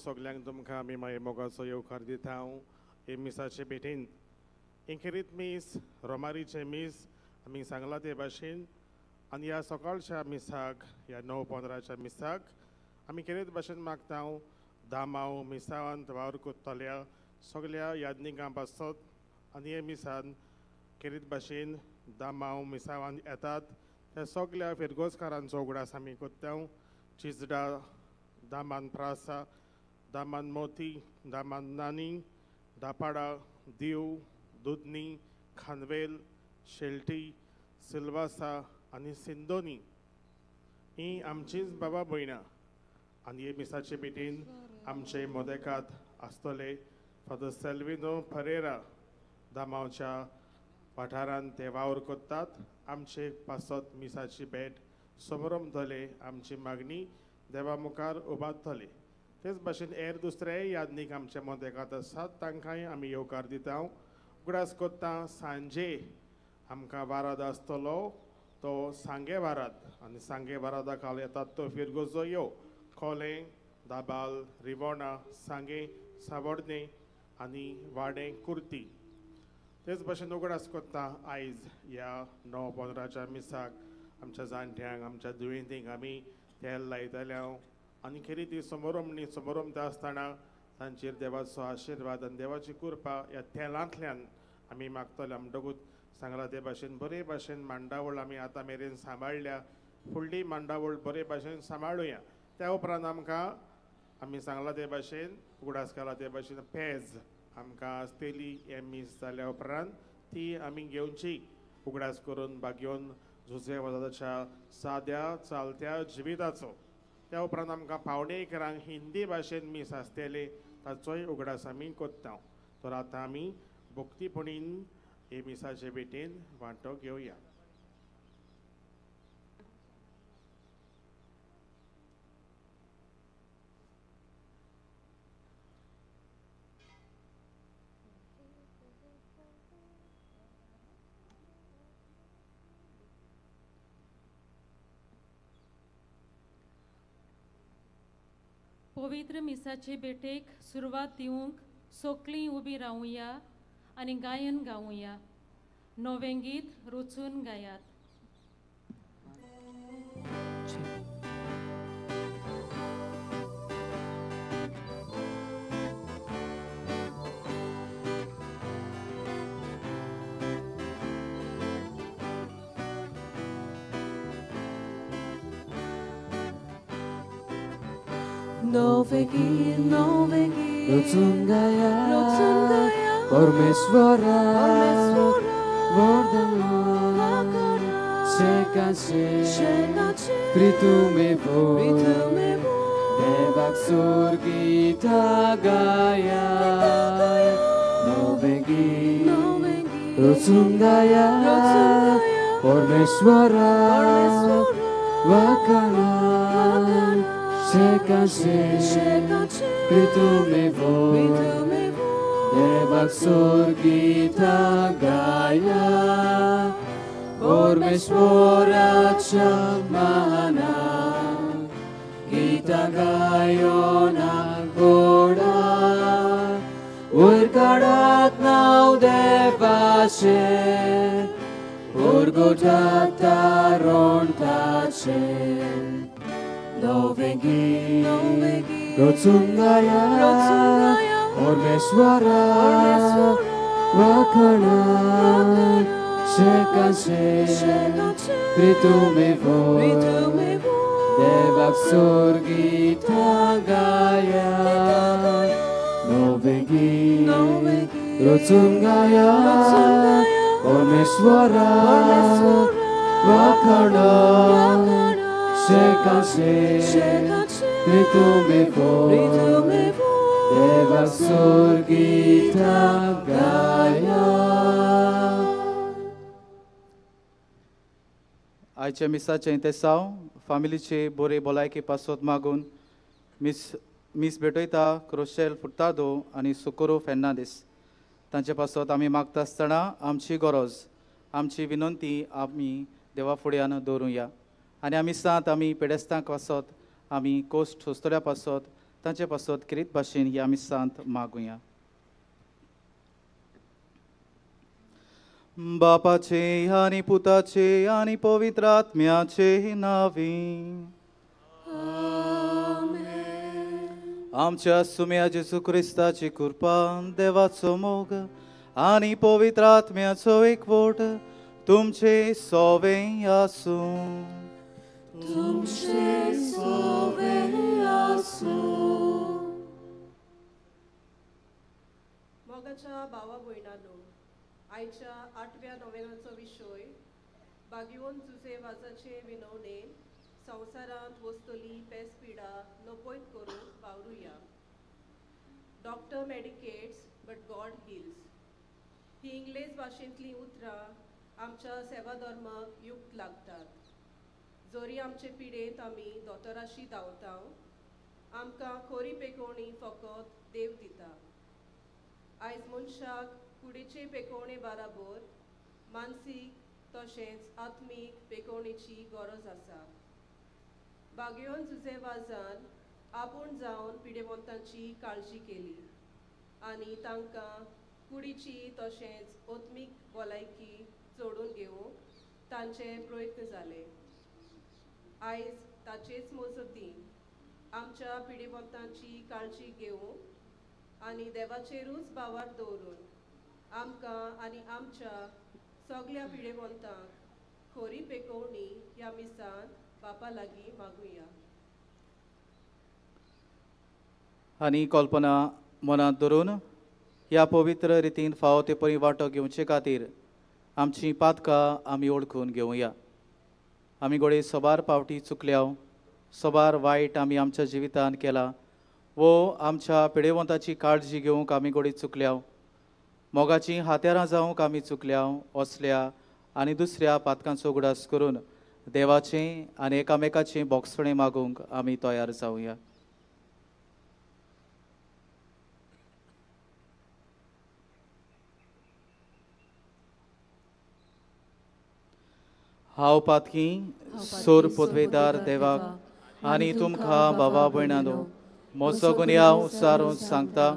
सगल्यांक तुमकां आमी मागीर मोगाचो येवकार दिता हे मिसाचे भेटेन इंखेरीत मीस रोमारीचे मीस आमी सांगला ते भाशेन आनी ह्या सकाळच्या मिसाक ह्या 9:15च्या मिसाक आमी खेरीत भाशेन मागता धामाव मिसावांत वावर कोत्तल्या सगल्या यादनिकां पासत आनी हे मिसान खेरीत भाशेन धामाव मिसावांत येतात त्या सगल्या फिरगोजकारांचो उगडास आमी कोत्ता चिजडा दामान प्रासा दामान मोती दामान नानी दापाडा दीव दुधनी खानवेल शेल्टी सिल्वासा आनी सिंदोनी ही आमचीच बाबा भयणां आनी हे मिसाचे भेटेन आमचे मोदेकात आसतले फादर सेल्विनो फरेरा दामावच्या वाठारांत ते वावर कोत्तात आमचे पासत मिसाची भेट समोरमतले आमची मागणी देवा मुखार उबारतले तेच भाशेन हेर दुसरे यादनीक आमचे मोदेकात आसात तांकांय आमी येवकार दिता उगडास कोत्ता सांजे आमकां वाराद आसतलो तो सांगे वाराद आनी सांगे वारादा काल येतात तो फिरगोजो यो खोले दाबाल रिवोणा सांगे सावड्डे आनी वाडे कुर्ती तेच भाशेन उगडास कोत्ता आयज ह्या 9:15च्या मिसाक आमच्या जाणट्यांक आमच्या दुयेंतींक आमी तेल लायतल्या आनी खरी ती समोरमता आसतना तांचेर देवाचो आशिर्वाद आनी देवाची कृपा ह्या तेलांतल्यान आमी मागतले म्हणटकूच सांगला ते भाशेन बरे भाशेन मांडावळ आमी आतां मेरेन सांबाळल्या फुडली मांडावळ बरे भाशेन सांबाळुया त्या उपरांत आमकां आमी सांगला ते भाशेन उगडास केला ते भाशेन पेज आमकां आसतली हे मीस जाल्या उपरांत ती आमी घेवची उगडास करून बागेवन झुजे वजाच्या साद्या चालत्या जिविताचो त्या उपरांत आमकां पावणे 11 हिंदी भाशेन मीस आसतले ताचोय उगडास आमी कोत्ता तर आतां आमी भक्तीपणीन हे मिसाचे भेटेन वांटो घेवया. पवित्र मिसाचे भेटेक सुरवात दिवंक सोकलीं उबी रावुया आनी गायन गावुया नवें गीत रचून गायात. Nove git rocun gaya Parmeshwara Vardhana Shekashe Pritumevo Devak Surgita Gaya Nove git rocun gaya Parmeshwara Vardhana Shekashe Pritumevo Devak Surgita Gaya Parmeshwaracha Mahana Gita Gayona Goda Urkadat Now Devashe Urgotata Rontache Nove git rocun gaya Parmeshwara Vakana Shekashe Pritumevo Devak Surgita Gaya Nove git rocun gaya Parmeshwara Vakana Shekashe Pritumevo Devak Surgita Gaya. आयच्या मिसाचें तें साव फामिलीचे बरे भलायके पासत मागून मीस भेटयता क्रोशेल फुर्तादो आनी Socorro Fernandes तांचे पासत आमी मागता आसतना आमची गरज आमची विनंती आमी देवा फुड्यान दवरुया आनी आमी सांत आमी पेडेस्तांक पासत आमी कोस्ट होस्तोल्या पासत तांचे पासत किरीत भाशेन ह्या मिसांत मागुया. बापाचे आणि पुताचे आणि पवित्र आत्म्याचे नावी. आमच्या सुम्या जेजू क्रिस्ताची कृपा, देवाचो मोग आणि पवित्र आत्म्याचो एकवट तुमचे सोवे आसूं. तुमचे सोवे आसूं. मोगाच्या भावा भयणांनो, आयच्या 8व्या नोवेनाचो विशय बागिवोन जुसेवाजाचे विनवणेन संवसारांत वस्तली पेस्पिडा नपयत करून वावरुया. Doctor medicates but God heals ही इंग्लीश भाशेंतलीं उतरां आमच्या सेवा धर्माक युक्त लागतात. जोरी आमचे पिडेंत आमी दोतोराशी धांवता, आमकां खरी पेकोवणी फकत देव दिता. आयज मनशाक कुडीचे पेकोवणे बाराबर मानसीक तशेंच आत्मीक पेकोवणेची गरज आसा. बागयोन जुसेवाजान आपूण जावन पिडेवंतांची काळजी केली आनी तांकां कुडीची तशेंच आत्मीक भलायकी जोडून घेवंक तांचे प्रयत्न जाले. आयज ताचेच मजतीन आमच्या पिडेवंतांची काळजी घेवंक आनी देवाचेरूच बावर दवरून आमकां आनी आमच्या सगळ्या पिडेवंतांक खरी पेकोवणी ह्या मिसांत बापा लागीं मागुया. आनी कल्पना मनांत धरून ह्या पवित्र रितीन फावो ते परी वांटो घेवचे खातीर आमची पातकां आमी ओळखून घेवया. आमी घोडे सोबार पावटी चुकल्याव, सोबार वायट आमी आमच्या जिवितांत केला, वो आमच्या पिडेवंताची काळजी घेवंक आमी घोडे चुकल्याव, मोगाची हात्यारां जावंक आमी चुकल्याव, असल्या आनी दुसऱ्या पातकांचो उगडास करून देवाचें आनी एकामेकाचें बोगसणें मागूंक आमी तयार जावया. हांव पातकी सोर पदवेदार देवाक आनी तुमकां बाबा भयणांनो म्हजो गुन्यांव उसारून सांगता,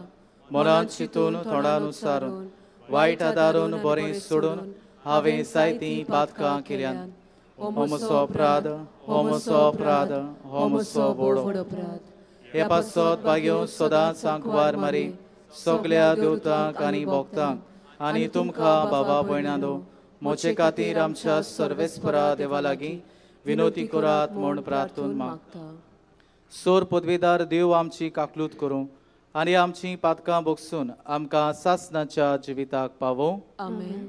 मनांत चिंतून तोंडान उसारून वायट आदारून बरें सोडून हांवें जायतीं पातकां केल्यान. हो म्हजो अपराध, हो म्हजो अपराध, हो म्हजो व्हड अपराध. हे पासत भाग्यो सदांच सांकवार मारी सगळ्या देवतांक आनी भक्तांक आनी तुमकां बाबा भयणांनो म्हजे खातीर आमच्या सर्वेस्परा देवा लागीं विनोती करात म्हूण प्रार्थून मागता. सोर पदवेदार देव आमची काकलूत करूं आनी आमची पातकां बोगसून आमकां सासणाच्या जिविताक पावो. आमेन.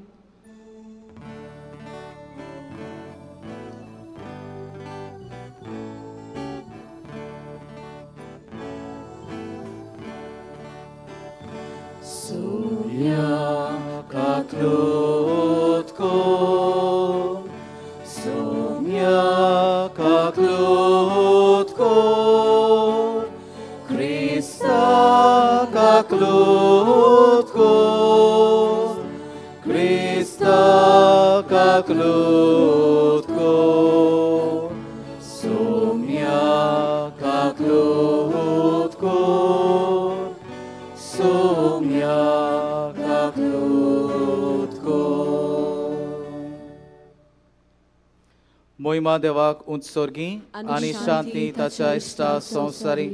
Sonia kaklot ko, Sonia kaklot ko, Krista kaklot ko, Krista kaklot ko, Sonia kaklot ko, Sonia मोहिमा देवाक उत्सर्गी आनी शांती ताच्या इष्टा संवसारी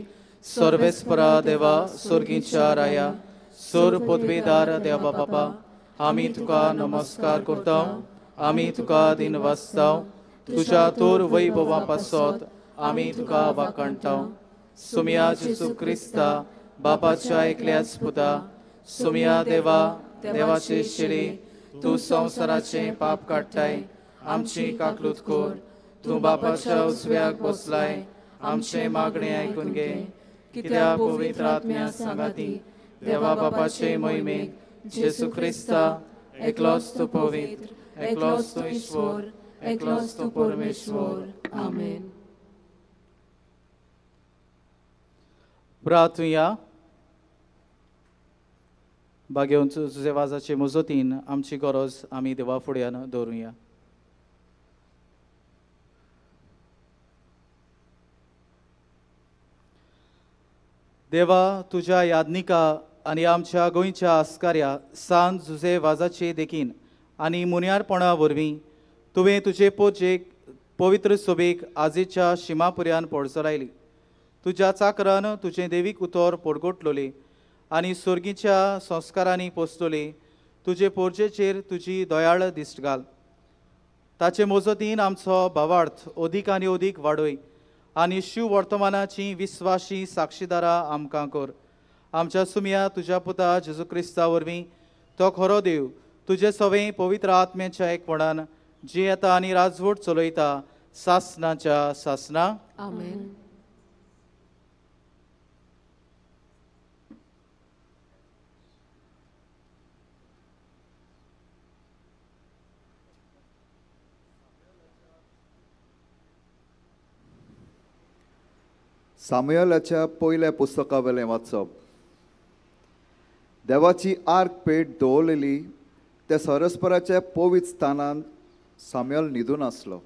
सर्वेस्परा देवा सर्गीच्या राया सोर पदवेदार देवा बापा आमी तुका नमस्कार करता. आमी तुका दिन वाचता. तुज्या तोर वैभवा पासत आमी तुका वाखणटा. सुम्या जेजू क्रिस्ता बापाच्या एकल्याच पुता सुम्या देवा देवाचे शिडी तूं संवसाराचें पाप काडटाय. आमची काकलूत कोर. तूं बापाच्या उजव्याक बसलाय. आमचे मागणे आयकून घे. कित्याक पवित्र आत्म्या सांगाती देवा बापाचे मोहिमेक जेजू क्रिस्ता एकलोच तूं पवित्र, एकलोच तूं ईश्वर, एकलोच तूं परमेश्वर. आमेन. प्रार्थुया. बागेवन तुजे वाजाचे मजतीन आमची गरज आमी देवा फुड्यान दवरुया. देवा तुझ्या याज्ञिका आनी आमच्या गोंयच्या आस्कार्या सांत जुजे वाजाचे देखीन आनी मुनियारपणा वरवीं तुवें तुजे पोचेक पवित्र सोबेक आजेच्या शिमापुर्यान पडचो लायली. तुज्या चाकरान तुजें देवीक उतर पोडगोटलोले आनी सुर्गीच्या संस्कारांनी पोसतोले तुजे पोरचेचेर तुजी दयाळ दिश्ट घाल. ताचे मोजतीन आमचो भावार्थ ओदीक आनी ओदीक वाडय आनी शिव वर्तमानाची विस्वाशी साक्षीदारां आमकां कर. आमच्या सुमया तुज्या पुता जेजू क्रिस्ता वरवीं तो खरो देव तुजे सवें पवित्र आत्म्याच्या एकवणान जी येता आनी राजवट चलयता सासनाच्या सासना. आमेन. सामुएलाच्या पयल्या पुस्तका वेलें वाचप. देवाची आर्क पेट दवरलेली त्या सरस्पराच्या पवित्र स्थानांत सामुएल न्हिदून आसलो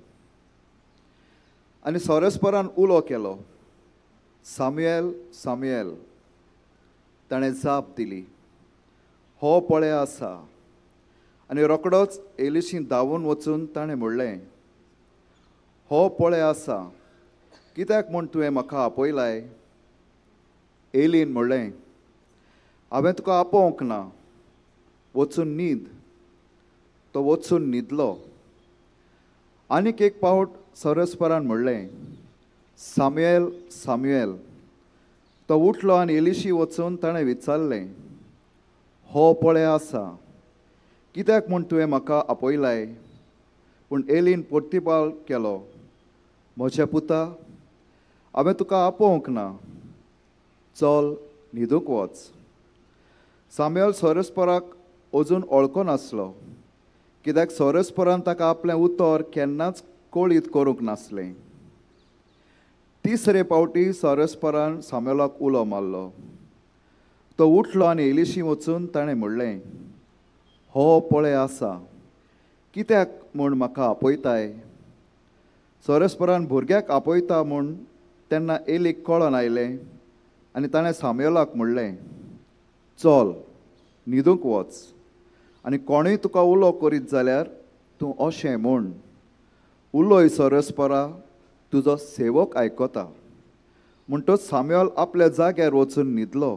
आनी सरस्परान उलो केलो, सामुएल सामुएल. ताणें जाप दिली, हो पळय आसा. आनी रोखडोच एलिशी धांवून वचून ताणें म्हणलें, हो पळय आसा, कित्याक म्हूण तुवें म्हाका आपयलाय? एलीन म्हणलें, हांवें तुका आपोवंक ना, वचून न्हीद. तो वचून न्हिदलो. आनीक एक पावट सरस्परान म्हणलें, सामुएल सामुएल. तो उठलो आनी एलिशी वचून ताणें विचारलें, हो पळय आसा, कित्याक म्हूण तुवें म्हाका आपयलाय? पूण एलीन प्रतिपाल केलो, म्हज्या पुता, हांवें तुका आपोवंक ना, चल न्हिदूंक वच. सामुएल सरस्पराक अजून वळखो नासलो, कित्याक सरस्परान ताका आपलें उतर केन्नाच कळीत करूंक नासलें. तिसरे फावटी सरस्परान सामुएलाक उलो मारलो. तो उठलो आनी एलिशी वचून ताणें म्हणलें, हो पळय आसा, कित्याक म्हूण म्हाका आपयताय? सरस्परान भुरग्याक आपयता म्हूण तेन्ना एलीक कळोन आयलें आनी ताणें सामुएलाक म्हणलें, चल न्हिदूंक वच. आनी कोणूय तुका उलो करीत जाल्यार तूं अशें म्हूण, उलोय सरस्परा, तुजो सेवक आयकता. म्हणटच सामुएल आपल्या जाग्यार वचून न्हिदलो.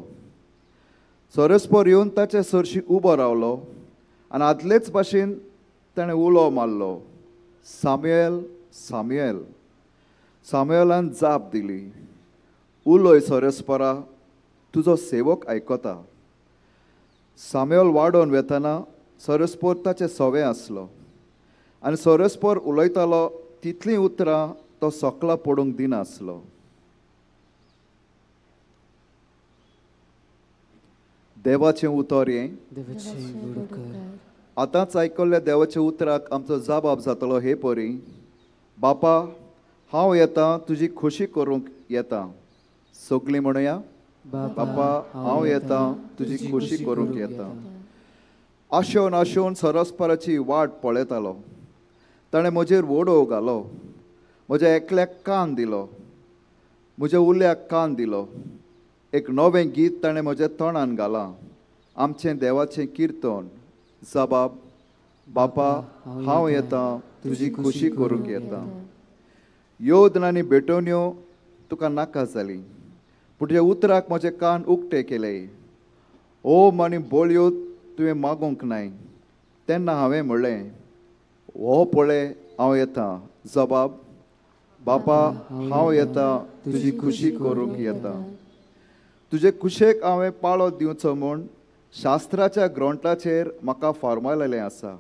सरस्पर येवन ताचे सरशी उबो रावलो आनी आदलेच भाशेन ताणें उलो मारलो, सामुएल सामुएल. सामुएलान जाप दिली, उलोय सरस्परा, तुजो सेवक आयकता. सामुएल वाडोवन वेतना सरस्पर ताचे सवें आसलो आनी सरस्पर उलयतालो तितलीं उतरां तो सोकला पडूंक दिनासलो. देवाचें उतर हें. आतांच आयकल्ल्या देवाच्या उतराक आमचो जबाब जातलो हे परी, बापा, हांव येतां तुजी खुशी करूंक येतां. सगळीं म्हणया, बापा, हांव येतां तुजी खुशी करूंक येतां. आशोवन आशोवन सरस्पराची वाट पळयतालो. ताणें म्हजेर वोडो घालो, म्हज्या एकल्याक कान दिलो, म्हज्या उल्याक कान दिलो. एक नवें गीत ताणें म्हज्या तोंडान घालां, आमचें देवाचें किर्तन. जबाब, बापा, हांव येतां तुजी खुशी करूंक येतां. योद्न आनी बेटोन्यो तुका नाका जाली, पूण तुज्या उतराक म्हजे कान उक्ते केले. ओम आनी बोळयो तुवें मागूंक नाय. तेन्ना हांवें म्हणलें, हो पळय हांव येतां. जबाब, बापा, हांव येतां तुजी खुशी करूंक येतां. तुजे कुशेक हांवें पाळो दिवचो म्हूण शास्त्राच्या ग्रंथाचेर म्हाका फॉर्मायलेलें आसा.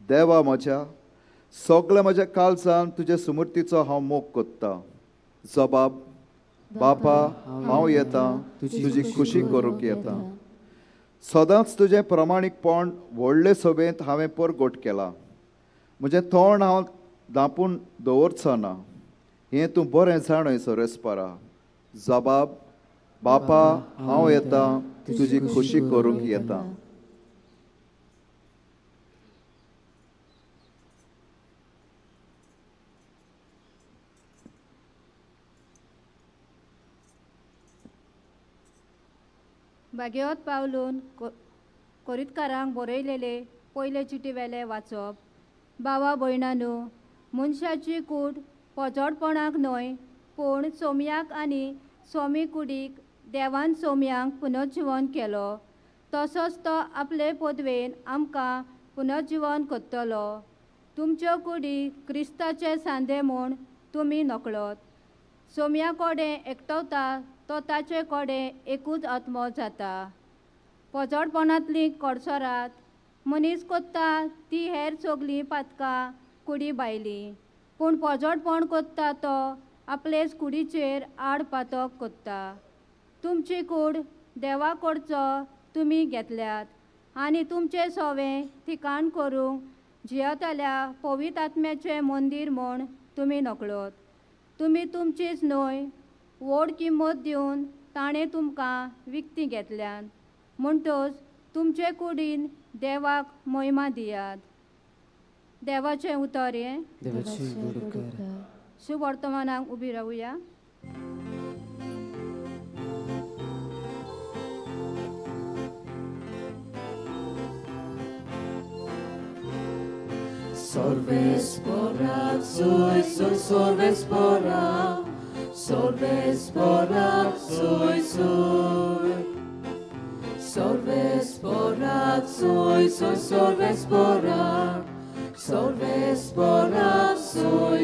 देवा म्हज्या, सगळे म्हज्या काळजान तुजे सुमूर्तीचो हांव मोग कोत्तां. जबाब, बापा, हांव येतां तुजी खुशी करूंक येतां. सदांच तुजें प्रमाणीकपण व्हडले सभेंत हांवें परगट केलां. म्हजें तोंड हांव धांपून दवरचो ना, हें तूं बरें जाणय सरस्परा. जबाब, बापा, हांव येतां तुजी खुशी करूंक येतां. भाग्यवत पावलून कोरीतकारांक बरयलेले पयले चिटी वेले वाचप. भावा भयणांनो, मनशाची कूड पोजोडपणाक न्हय पूण सोमयाक आनी सोमी कुडीक देवान सोमयांक पुनर्जीवन केलो. तसोच तो आपले पदवेन आमकां पुनर्जीवन करतलो. तुमच्यो कुडी क्रिस्ताचे सांदे म्हूण तुमी नकळत. सोमया कोडे एकटवता तो ताचे कोडे एकूच आत्मो जाता. पोजोडपणांतली कोडसोरात मनीस कोत्ता ती हेर सगलीं पातकां कुडी बायली, पूण पोजोडपण कोत्ता तो आपलेच कुडीचेर आड पातक कोत्ता. तुमची कूड देवा कडचो तुमी घेतल्यात आनी तुमचे सोवे ठिकाण करूंक जियेतल्या पवित्र आत्म्याचें मंदीर म्हूण तुमी नकळत. तुमी तुमचीच न्हय व्हड किंमत दिवन ताणें तुमकां विकती घेतल्यात. म्हणटच तुमचे कुडीन देवाक महिमा दियात. देवाचें उतर हें. शुभ वर्तमानाक उबी रावुया. Sorvesporak, soy, sorvesporak, sorvesporak, soy. Sorvesporak, soy, sorvesporak, sorvesporak, soy.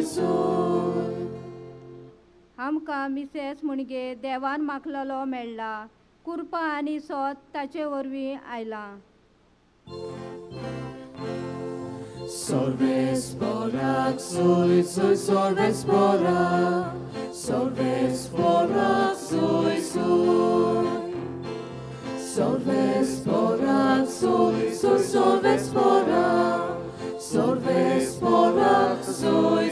आमकां मिसेस म्हणगे देवान मागलेलो मेळ्ळा. कृपा आनी सोत ताचे वरवीं आयला. Sorvesporak, soy, sorvesporak, sorvesporak, soy. Sorvesporak, soy, sorvesporak, sorvesporak, soy.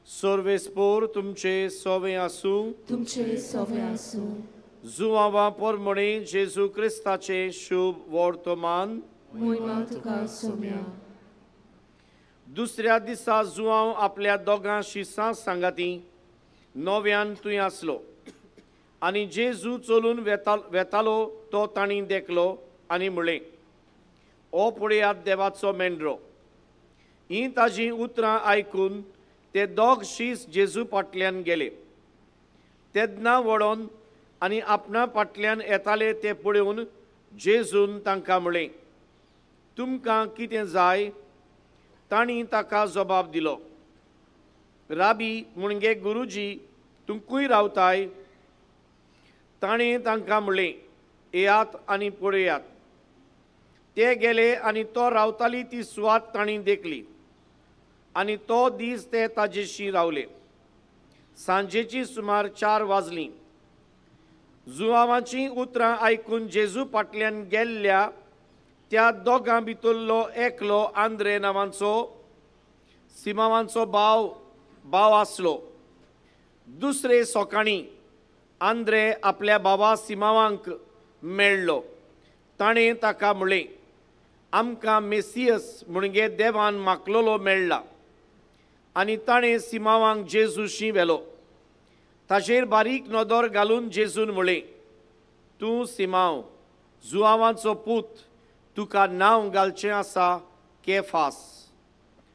Sorvespor तुमचे सोवे आसूं. तुमचे सोवे आसूं. जुवावा पोरमणे जेजू क्रिस्ताचे शुभ वर्तमान. महिमा तुका सोम्या. दुसऱ्या दिसा जुवांव आपल्या दोगां शिसां सांगाती नव्यान थंय आसलो आनी जेजू चलून वेतालो तो तांणी देखलो आनी म्हळें, ओ पळयात देवाचो मेंढरो. ही ताजीं उतरां आयकून ते दोग शीस जेजू फाटल्यान गेले. तेदना वळोन आनी आपणा फाटल्यान येताले ते पळोवन जेजून तांकां म्हळें, तुमकां कितें जाय? तांणी ताका जबाब दिलो, राबी म्हणगे गुरुजी, तूं खंय रावताय? ताणें तांकां म्हळें, येयात आनी पळयात. ते गेले आनी तो रावताली ती सुवात तांणी देखली आनी तो दीस ते ताजेशी रावले. सांजेची सुमार 4 वाजलीं. जुवांवाचीं उतरां आयकून जेजू फाटल्यान गेल्ल्या त्या दोगां भितरलो एकलो आंद्रे नांवाचो सिमावांचो भाव आसलो. दुसरे सोकाणी आंद्रे आपल्या भावा सिमावांक मेळ्ळो. ताणें ताका म्हळें, आमकां मेसियस म्हणगे देवान मागलेलो मेळ्ळा. आनी ताणें सिमावांक जेजूशी व्हेलो. ताचेर बारीक नदर घालून जेजून म्हळें, तूं सिमाव, जुआवांचो पूत, तुका नांव घालचें आसा केफास,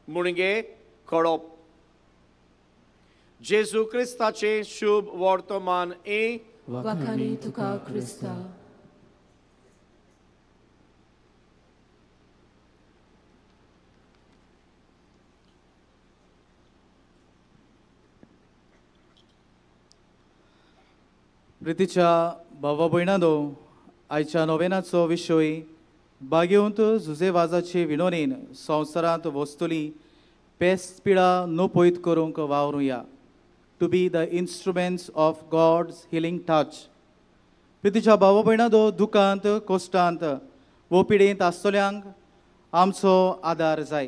म्हणगे खडप. जेजू क्रिस्ताचे शुभ वर्तमान वखाणी तुका क्रिस्ता. प्रितीच्या भावा भयणांनो, आयच्या नोवेनाचो विशय बागेवंत जुजेवाजाचे विणोनेन संवसारांत वस्तुली पेस्त पिडा नो पयत करूंक वावरुया. To be the instruments of God's healing touch. प्रितीच्या भावा भयणांनो, दुखांत कोश्टांत वो पिडेंत आसतल्यांक आमचो आदार जाय.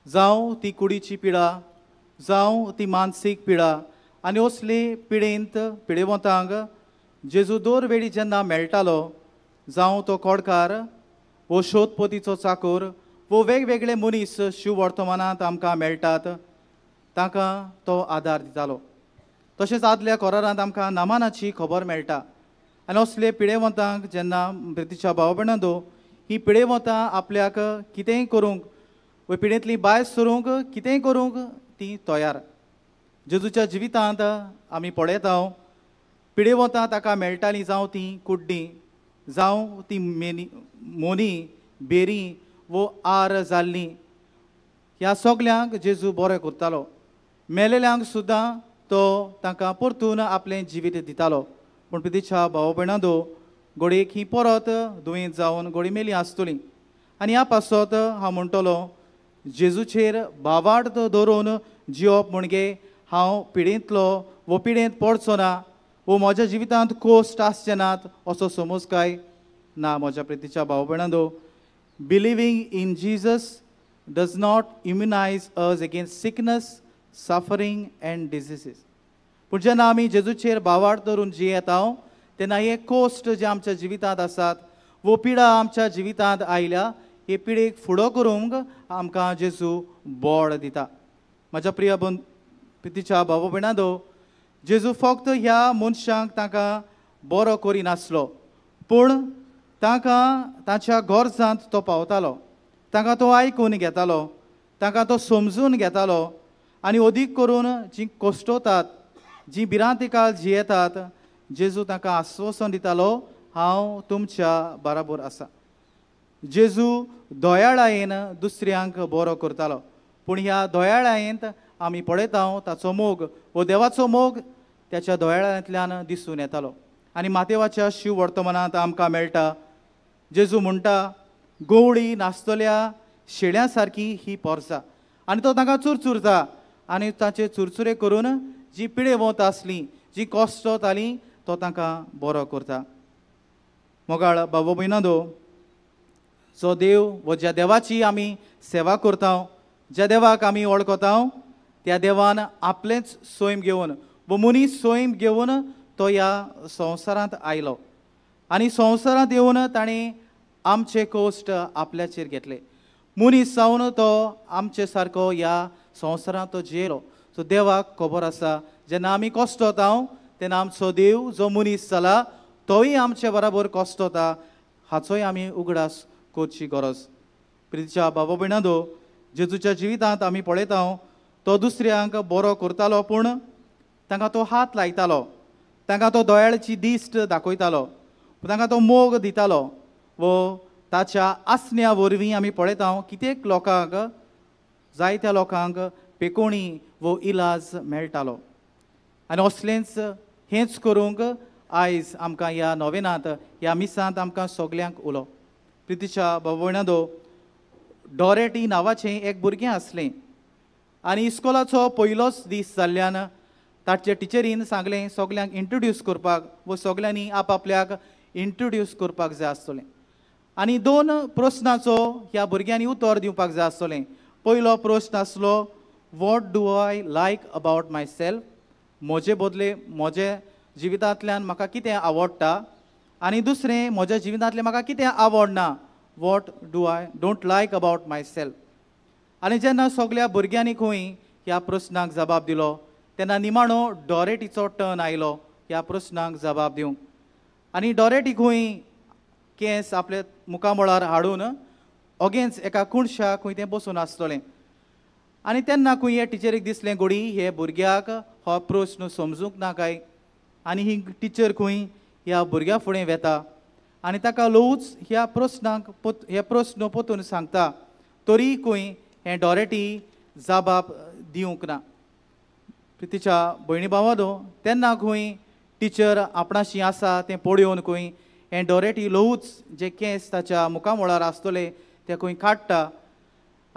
जावं ती कुडीची पिडा, जावं ती मानसीक पिडा, आनी असले पिडेवंतांक जेजू दर वेळी जेन्ना मेळटालो, जावं तो कोडकार वो शोधपोतीचो चाकर वो वेगवेगळे मनीस शिव वर्तमानांत आमकां मेळटात, तांकां तो आदार दितालो. तशेंच आदल्या कोरारांत आमकां नामानाची खबर मेळटा आनी असले पिडेवंतांक जेन्ना प्रितीच्या भाव भयणांदो ही पिडेवंतां आपल्याक कितेंय करूंक व पिडेंतली भायर सरूंक कितेंय करूंक ती तयार. जेजूच्या जिवितांत आमी पळयता पिडेवंतां ताका मेळटालीं जावं ती कुड्डी जावं ती मोनी बेरी वो आर जाल्लीं ह्या सगल्यांक जेजू बरें करतालो. मेलेल्यांक सुद्दां तो तांकां परतून आपलें जिवीत दितालो. पूण प्रितीच्या भाव भयणांदो घडयेक ही परत दुयेंत जावन घडी मेली आसतलीं आनी ह्या पासत हांव म्हणटलो जेजूचेर बावार्द दवरून जिवप म्हणजे हांव पिडेंतलो वो पिडेंत पडचो ना वो म्हज्या जिवितांत कोश्ट आसचे नात असो समज काय ना. म्हज्या प्रितीच्या भाव भयणांदो believing in Jesus does not immunise us against sickness suffering and diseases. पूण जेन्ना आमी जेजूचेर बावार्द धरून जियेता तेन्ना हे कोश्ट जे आमच्या जिवितांत आसात वो पिडा आमच्या जिवितांत आयल्या हे पिडेक फुडो करूंक आमकां जेजू बळ दिता. म्हज्या प्रितीच्या भाव भयणांदो जेजू फक्त ह्या मनशांक तांकां बरो करिनासलो पूण तांकां तांच्या गरजांत तो पावतालो. तांकां तो आयकून घेतालो, तांकां तो समजून घेतालो आनी अदीक करून जीं कोश्टतात जीं भिरांतीकाल जियेतात जेजू तांकां आश्वासन दितालो हांव तुमच्या बराबर आसा. जेजू दोयाळायेन दुसऱ्यांक बरो करतालो पूण ह्या दोयाळायेंत आमी पळयता ताचो मोग वो देवाचो मोग त्याच्या दोयाळ्यांतल्यान दिसून येतालो. आनी मातेवाच्या शिव वर्तमानांत आमकां मेळटा जेजू म्हणटा गवळी नासतल्या शेळ्यां सारकी ही पोरसां आनी तो तांकां चुरचुरता आनी ताचे चुरचुरे करून जी पिडेवंत आसलीं जी कोश्टतालीं तो तांकां बरो करता. मोगाळ भाव भयणांदो जो देव वो ज्या देवाची आमी सेवा करता ज्या देवाक आमी वळखता त्या देवान आपलेंच सोयम घेवन वो मनीस सोयम घेवन तो ह्या संवसारांत आयलो आनी संवसारांत येवन ताणें आमचे कोश्ट आपल्याचेर घेतले. मनीस जावन तो आमचे सारको ह्या संवसारांत तो जियेलो. सो देवाक खबर आसा जेन्ना आमी कोश्टता तेन्ना आमचो देव जो मनीस जाला तोय आमचे बराबर कोश्टता हाचोय आमी उगडास करची गरज. प्रितीच्या भाव भयणांदो जेजूच्या जिवितांत आमी पळयता तो दुसऱ्यांक बरो करतालो पूण तांकां तो हात लायतालो, तांकां तो दोयाळची दिश्ट दाखयतालो, तांकां तो मोग दितालो वो ताच्या आसण्या वरवीं आमी पळयता कित्येक लोकांक जायत्या लोकांक पेकोणी वो इलाज मेळटालो. आनी असलेंच हेंच करूंक आयज आमकां ह्या नोवेनांत ह्या मिसांत आमकां सगल्यांक उलो. प्रितीच्या भाव भयणांदो डॉरेटी नांवाचें एक भुरगें आसलें आनी इस्कोलाचो पयलोच दीस जाल्ल्यान ताचे टिचरीन सांगलें सगल्यांक इंट्रोड्यूस करपाक वो सगल्यांनी आपआपल्याक इंट्रोड्यूस करपाक जाय आसतलें आनी 2 प्रस्नाचो ह्या भुरग्यांनी उत्तर दिवपाक जाय आसतलें. पयलो प्रस्न आसलो what do I like about my self म्हजे बदले म्हजे जिवितांतल्यान म्हाका कितें आवडटा आनी दुसरें म्हज्या जिवितांतलें म्हाका कितें आवडना what do I don't like about my self. आनी जेन्ना सगल्या भुरग्यांनी खंय ह्या प्रस्नाक जबाब दिलो तेन्ना निमाणो डॉरेटीचो टर्न आयलो ह्या प्रस्नाक जबाब दिवंक. आनी डॉरेटी खंय केंस आपले मुखामळार हाडून ओगेन्स एका कुणशाक खंय तें बसून आसतलें आनी तेन्ना खंय हे टिचरीक दिसलें घडी हे भुरग्याक हो प्रस्न समजूंक ना काय आनी ही टिचर खंय ह्या भुरग्या फुडें वेता आनी ताका लवूच ह्या प्रस्नाक हे प्रस्न पोतून सांगता तरी खंय हें डॉरेटी जबाब दिवंक ना. प्रितीच्या भयणी भावांनो तेन्ना खंय टिचर आपणाशी आसा तें पळोवन खंय हें डॉरेटी लवूच जे केंस ताच्या मुखामळार आसतले ते खंय काडटा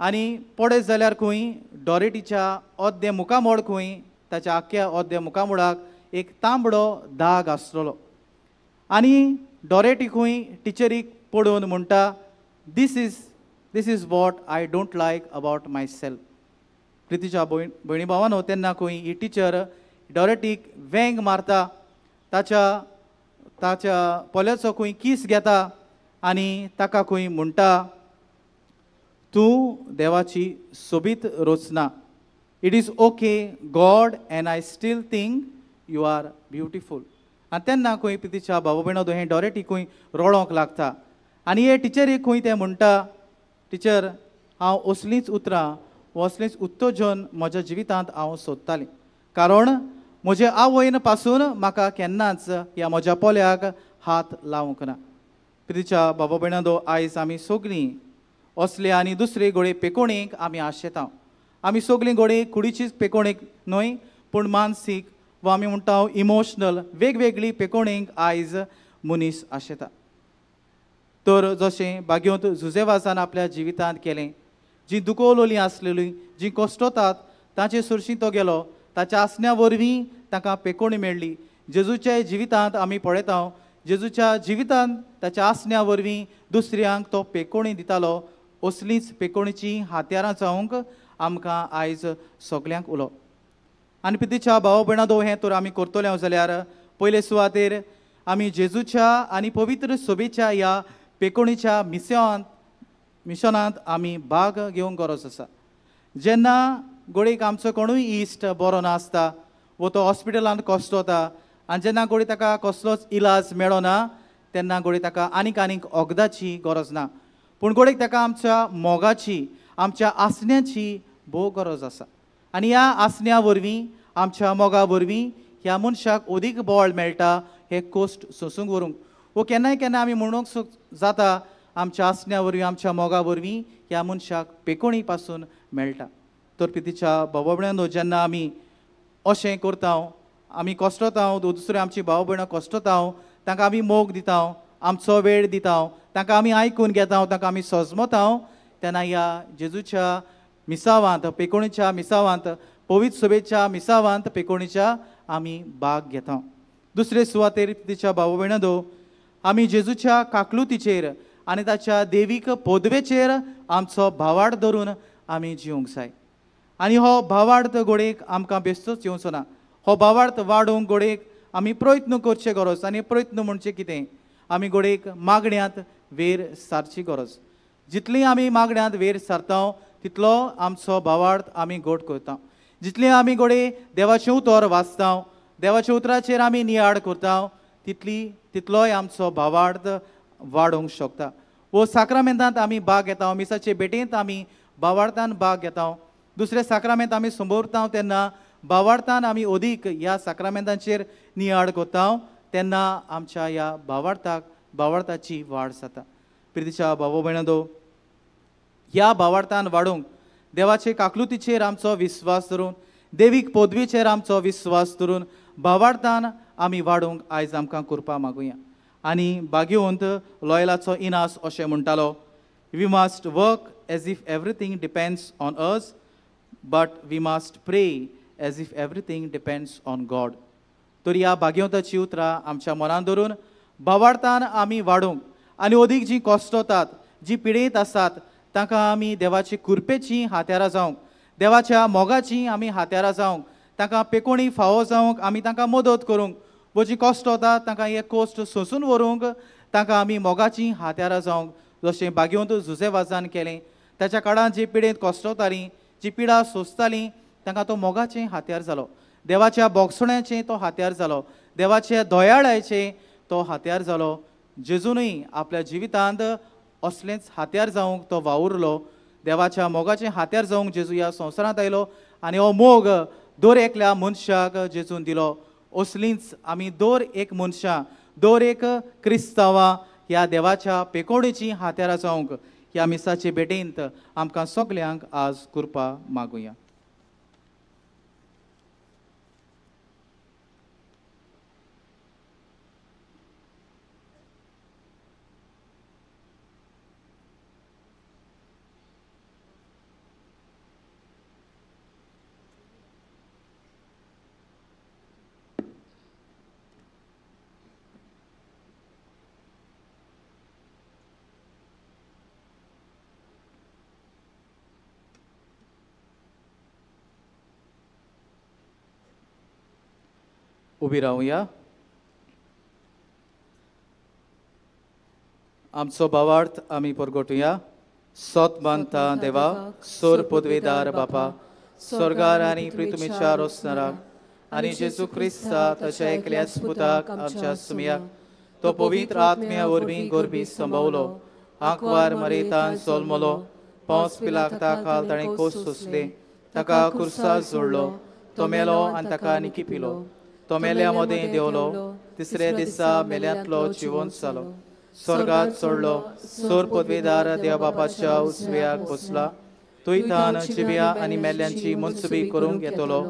आनी पडत जाल्यार खंय डॉरेटीच्या अर्दे मुखामळ खंय ताच्या आख्या अर्दे मुखामळाक एक तांबडो दाग आसतलो आनी डॉरेटी खंय टिचरीक पळोवन म्हणटा this is what I don't like about myself. प्रितीच्या भयणी भावांनो तेन्ना खंय ही टिचर डॉरेटीक वेंग मारता ताच्या पोल्याचो खंय किस घेता आनी ताका खंय म्हणटा तूं देवाची सोबीत रचना. It is okay God and I still think you are beautiful. आनी तेन्ना खंय प्रितीच्या भाव भयणो हें डोरेटी खंय रडोंक लागता. आनी हे टिचरीक खंय तें म्हणटा, टिचर हांव असलींच उतरां असलींच उत्तेजन म्हज्या जिवितांत हांव सोदतालें, कारण म्हजे आवयन पासून म्हाका केन्नाच ह्या म्हज्या पोल्याक हात लावंक ना. प्रितीच्या भाव भयणांदो, आयज आमी सगळीं असले आनी दुसरे घोडे पेकोणेक आमी आशेता. आमी सगळीं घोडे कुडीचीच पेकोणेक न्हय, पूण मानसीक वा आमी म्हणटा इमोशनल वेगवेगळी पेकोणेक आयज मनीस आशेता. तर जशें भाग्योंत जुझेवासान आपल्या जिवितांत केलें, जीं दुखोवलोलीं आसलेलीं, जीं कश्टतात, ताचे सुरशीं तो गेलो, ताच्या आसण्या वरवीं ताका पेकोणी मेळ्ळी. जेजूच्या जिवितांत आमी पळयता, जेजूच्या जिवितांत ताच्या आसण्या वरवीं दुसऱ्यांक तो पेकोणी दितालो. असलींच पेकोणीचीं हात्यारां जावंक आमकां आयज सगल्यांक उलो. आनी प्रितीच्या भाव भयणांदो, हें तर आमी करतले जाल्यार पयले सुवातेर आमी जेजूच्या आनी पवित्र सोबेच्या ह्या पेकोणीच्या मिशनांत आमी भाग घेवंक गरज आसा. जेन्ना घोडयेक आमचो कोणूय इश्ट बरो नासता वो तो हॉस्पिटलांत कश्टता, आनी जेन्ना घोडी ताका कसलोच इलाज मेळना, तेन्ना घोडी ताका आनीक वखदाची गरज ना, पूण घोडयेक ताका आमच्या मोगाची, आमच्या आसण्याची भोव गरज आसा. आनी ह्या आसण्या वरवीं, आमच्या मोगा वरवीं ह्या मनशाक अदीक बळ मेळटा हे कश्ट सोंसूंक व्हरूंक. वो केन्ना आमी म्हणूंक जाता, आमच्या आसण्या वरवीं, आमच्या मोगा वरवीं ह्या मनशाक पेकोणी पासून मेळटा. तर प्रितीच्या भाव भयणांदो, जेन्ना आमी अशें करता, आमी कश्टता, दुसरे आमची भाव भयणां कश्टता, तांकां आमी मोग दिता, आमचो वेळ दिता, तांकां आमी आयकून घेता, तांकां आमी सजमता, तेन्ना ह्या जेजूच्या मिसावांत, पेकोणीच्या मिसावांत, पवित्र सोबेच्या मिसावांत पेकोणीच्या आमी भाग घेता. दुसरे सुवातेर प्रितीच्या भाव भयणांदो, आमी जेजूच्या काकलुतीचेर आनी ताच्या देवीक पदवेचेर आमचो भावार्थ धरून आमी जिवंक जाय. आनी हो भावार्थ घोडयेक आमकां बेश्टोच येवचो ना. हो भावार्थ वाडोवंक घोडयेक आमी प्रयत्न करचे गरज. आनी प्रयत्न म्हणजे कितें? आमी घोडयेक मागण्यांत वेर सारची गरज. जितली आमी मागण्यांत वेर सारता, तितलो आमचो भावार्थ आमी घोट करता. जितले आमी घोडे देवाचें उतर वाचता, देवाच्या उतराचेर आमी नियाळ करता, तितलोय आमचो भावार्थ वाडोवंक शकता. वो साक्रामेंतांत आमी भाग घेता, मिसाचे भेटेंत आमी भावार्थान भाग घेता. दुसरे साक्रामेंत आमी संबोरता तेन्ना भावार्थान आमी अदीक ह्या साक्रामेंतांचेर नियाळ करता, तेन्ना आमच्या ह्या भावार्थाची वाड जाता. प्रितीच्या भाव भयणांदो, ह्या भावार्थान वाडूंक देवाचे काकलुतीचेर आमचो विस्वास धरून, देवीक पदवेचेर आमचो विस्वास धरून भावार्थान आमी वाडूंक आयज आमकां कृपा मागुया. आनी भाग्यवंत लॉयलाचो इनास अशें म्हणटालो, we must work as if everything depends on us, but we must pray as if everything depends on God. तर ह्या भाग्यवंताची उतरां आमच्या मनान धरून भावार्थान आमी वाडूंक आनी अदीक जीं कश्टतात, जीं पिडेत आसात, तांकां आमी देवाची कृपेचीं हात्यारां जावंक, देवाच्या मोगाचीं आमी हात्यारां जावंक, तांकां पेकोणी फावो जावंक आमी तांकां मदत करूंक, वो जीं कश्ट वतात तांकां हे कश्ट सोंसून व्हरूंक तांकां आमी मोगाचीं हात्यारां जावंक, जशें भाग्यवंत जुझेवासान केलें. ताच्या काळांत जी पिडेंत कश्ट वतालीं, जी पिडा सोंसतालीं, तांकां तो मोगाचें हात्यार जालो, देवाच्या बोगसण्याचें तो हात्यार जालो, देवाच्या दयाळायेचें तो हात्यार जालो. जेजूनय आपल्या जिवितांत असलेंच हात्यार जावंक तो वावुरलो. देवाच्या मोगाचें हात्यार जावंक जेजू ह्या संवसारांत आयलो आनी हो मोग दर एकल्या मनशाक जेजून दिलो. असलींच आमी दर एक मनशां, दर एक क्रिस्तांवां ह्या देवाच्या पेकोणेचीं हात्यारां जावंक ह्या मिसाचे भेटेंत आमकां सगल्यांक आज कृपा मागुया. उबी रावया. आमचो भावार्थ आमी परगटुया. सत बांदता देवा, सोर पदवेदार बापा, स्वर्गार आनी पृथ्वीच्या रोसनाराक आनी जेजू क्रिस्ता ताच्या एकल्याच पुताक आमच्या सुमया तो पवित्र आत्म्या वरवीं गोरबी संभवलो आंकवार मरेतान सोलमलो पोंस पिलाता खाल ताणें कोस सोंसले ताका खुर्सार जोडलो तो मेलो आनी ताका निकिपिलो तो मेल्या मदें देंवलो तिसरे दिसा मेल्यांतलो जिवंत जालो स्वर्गात सोडलो सोर पदवेदार देव बापाच्या उजव्याक बसला तुयतान जिव्या आनी मेल्यांची मनसुबी करूंक येतलो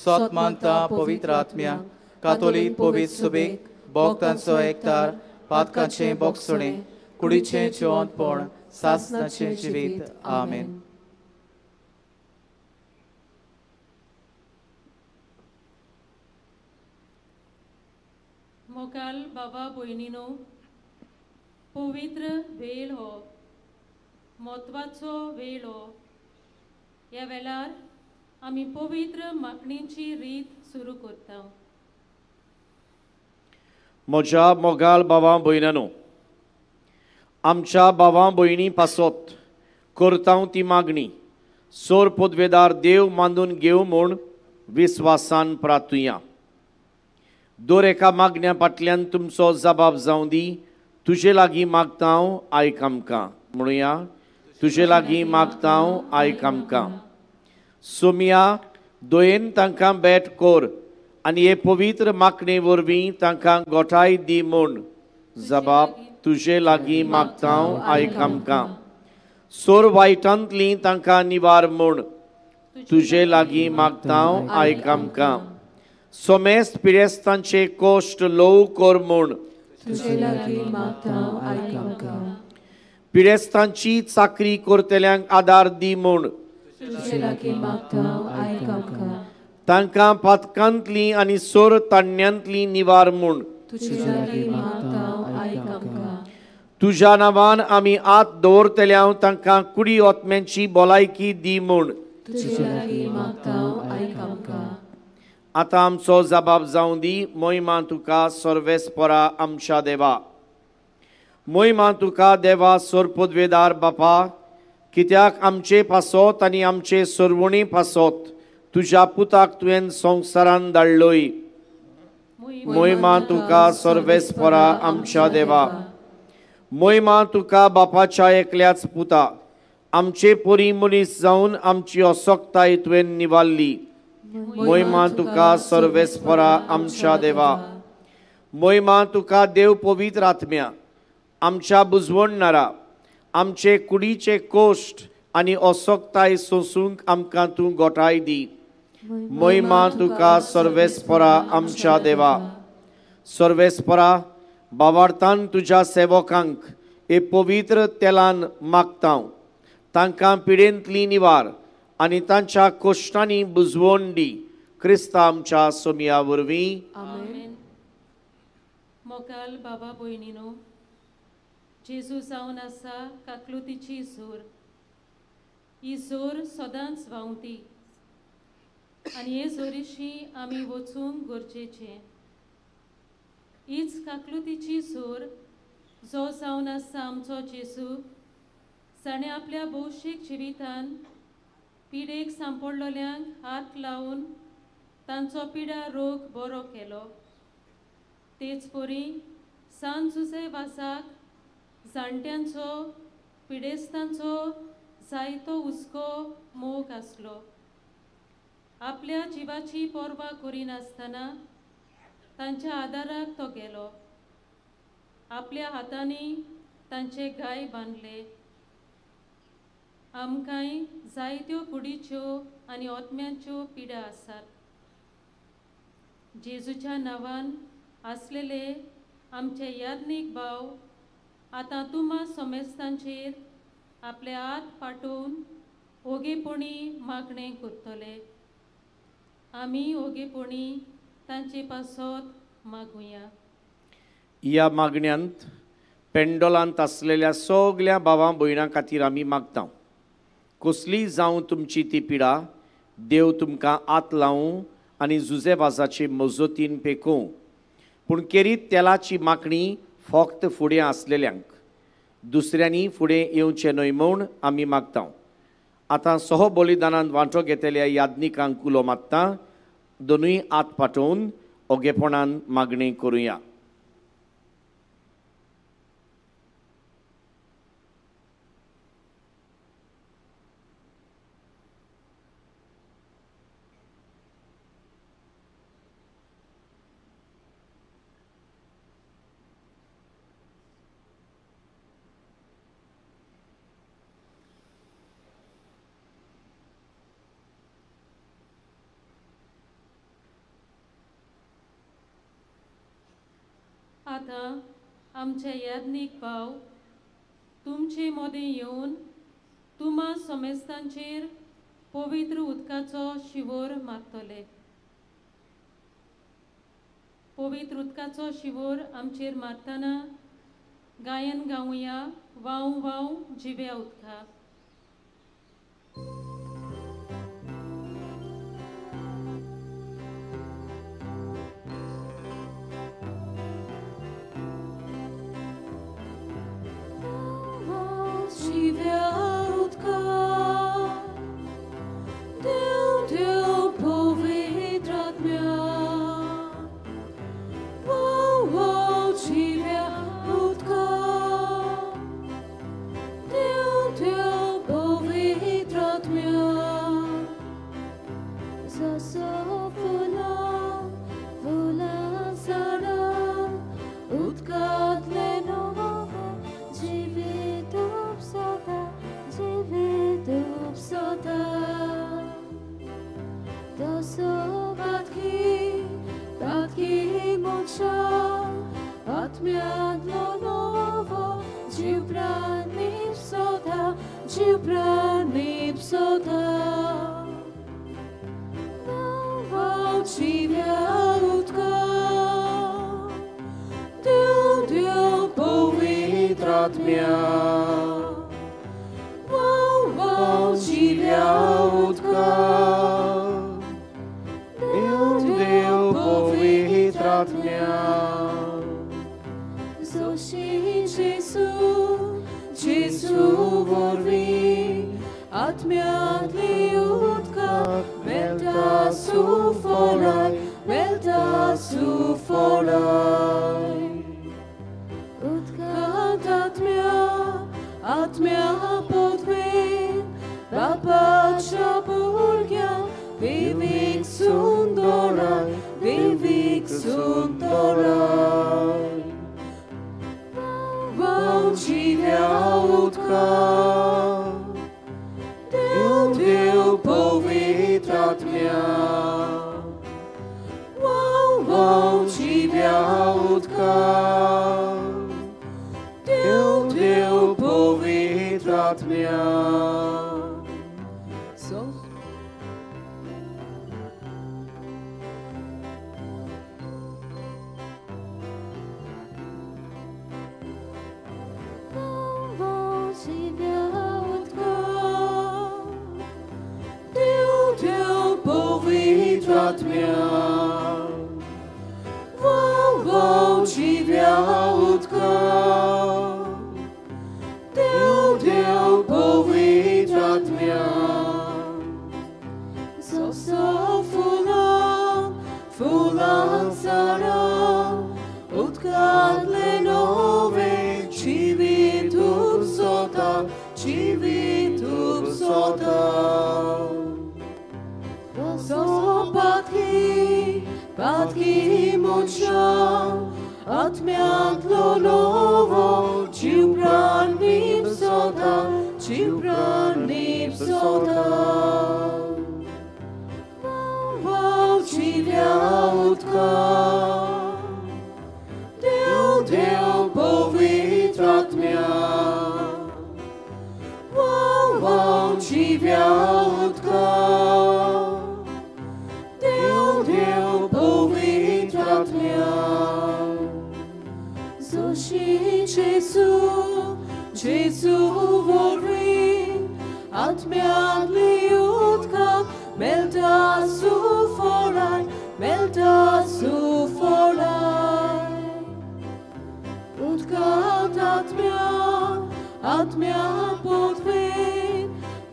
सोत मानता पवित्र आत्म्या कातोलीक पवित्र सुबेक भोगतांचो एकतार पातकांचें बोगसणें कुडीचें जेवणपण सासणाचें जिवीत आमेन. मोगाल बाबा भयणीनो, पवित्र वेळ हो म्हत्वाचो वेळ हो. ह्या वेळार आमी पवित्र मागणीची रीत सुरू करता. म्हज्या मोगाल भावां भयणांनो, आमच्या भावां भयणी पासत करता ती मागणी सोर पदवेदार देव मानून घेवं म्हूण विस्वासान प्रार्थुया. दर एका मागण्या फाटल्यान तुमचो जबाब जावं दी. तुजे लागीं मागता हांव, आयक आमकां. म्हणुया, तुजे लागीं मागता हांव, आयक आमकां. सोमया दोयेन तांकां भेट कोर आनी हे पवित्र मागणे वरवीं तांकां गोठाय दी म्हूण जबाब तुजे लागीं मागता हांव, आयक आमकां. सोर वायटांतलीं तांकां निवार म्हूण तुजे लागीं मागता हांव, आयक आमकां. सोमेस्त पिडेस्तांचे कोश्ट ल्हव कोर म्हूण तुजे लागीं मागता हांव, आयक आमकां. पिडेस्तांची चाकरी करतल्यांक आदार दी म्हूण तुजे लागीं मागता हांव, आयक आमकां. तांकां पातकांतलीं आनी सोर तांण्यांतलीं निवार म्हूण तुजे लागीं मागता हांव, आयक आमकां. तुज्या नांवान आमी आत दवरतल्या तांकां कुडी ओतम्यांची भलायकी दी म्हूण तुजे लागीं मागता हांव, आयक आमकां. आतां आमचो जबाब जावं दी. मोहिमा तुका सर्वेस्परा आमच्या देवा. मोहिमा तुका देवा सोर पदवेदार बापा, कित्याक आमचे पासत आनी आमचे सोरवणी पासत तुज्या पुताक तुवें संवसारान धाडलोय. मोहिमा तुका सर्वेस्परा आमच्या देवा. मोहिमा तुका बापाच्या एकल्याच पुता आमचे पोरी मनीस जावन आमची असोक्ताय तुवें निवाल्ली. मोहिमा तुका सर्वेस्परा आमच्या देवा. मोहिमा तुका देव पवित्र आत्म्या आमच्या बुजवणणारा आमचे कुडीचे कोश्ट आनी असोक्ताय सोंसूंक आमकां तूं गोठाय दी. मोहिमा तुका सर्वेस्परा आमच्या देवा. सर्वेस्परा बावार्थान तुज्या सेवकांक हे पवित्र तेलान मागता. तांकां पिडेंतली निवार आनी तांच्या कोश्टांनी बुजवण दी. क्रिस्ता आमच्या सोमया वरवीं. आमेन. मोगाल बाबा भयणीनो, जेजू जावन आसा काकलुतीची जोर. ही जोर सदांच व्हांवती आनी हे जोरीशी आमी वचूंक गरजेचें. हीच काकलुतीची जोर जो जावन आसा आमचो जेजू. ताणें आपल्या भौशीक जिवितान पिडेक सांपडलेल्यांक हात लावन तांचो पिडा रोग बरो केलो. तेच परी सांत जुसेवासाक जाणट्यांचो पिडेस्तांचो जायतो हुस्को मोग आसलो. आपल्या जिवाची पर्वा करिनासतना तांच्या आदाराक तो गेलो. आपल्या हातांनी तांचे गाय बांदले. आमकांय जायत्यो कुडीच्यो आनी ओतम्यांच्यो पिडा आसात. जेजूच्या नांवान आसलेले आमचे याज्ञीक भाव आतां तुमा सोमेस्तांचेर आपले हात पाठोवन ओगेपणी मागणें करतले. आमी ओगेपणी तांचे पासत मागुया. ह्या मागण्यांत पेंडोलांत आसलेल्या सगल्या भावां भयणां खातीर आमी मागता. कसलीय जावं तुमची ती पिडा देव तुमकां आत लावूं आनी जुजेवाजाचे मजतीन पेखूं. पूण केरीत तेलाची मागणी फक्त फुडें आसलेल्यांक दुसऱ्यांनी फुडें येवचें न्हय म्हूण आमी मागता. आतां सह बलिदानांत वांटो घेतलेल्या याज्ञिकांक उलो मागता. दोनूय हात पाठवून ओगेपणान मागणी करूया. आता आमचे याज्ञिक भाव तुमचे मोदें येवन तुम्हा समेस्तांचेर पवित्र उदकाचो शिवोर मारतले. पवित्र उदकाचो शिवोर आमचेर मारतना गायन गावया वाव वाव जिव्या उदका.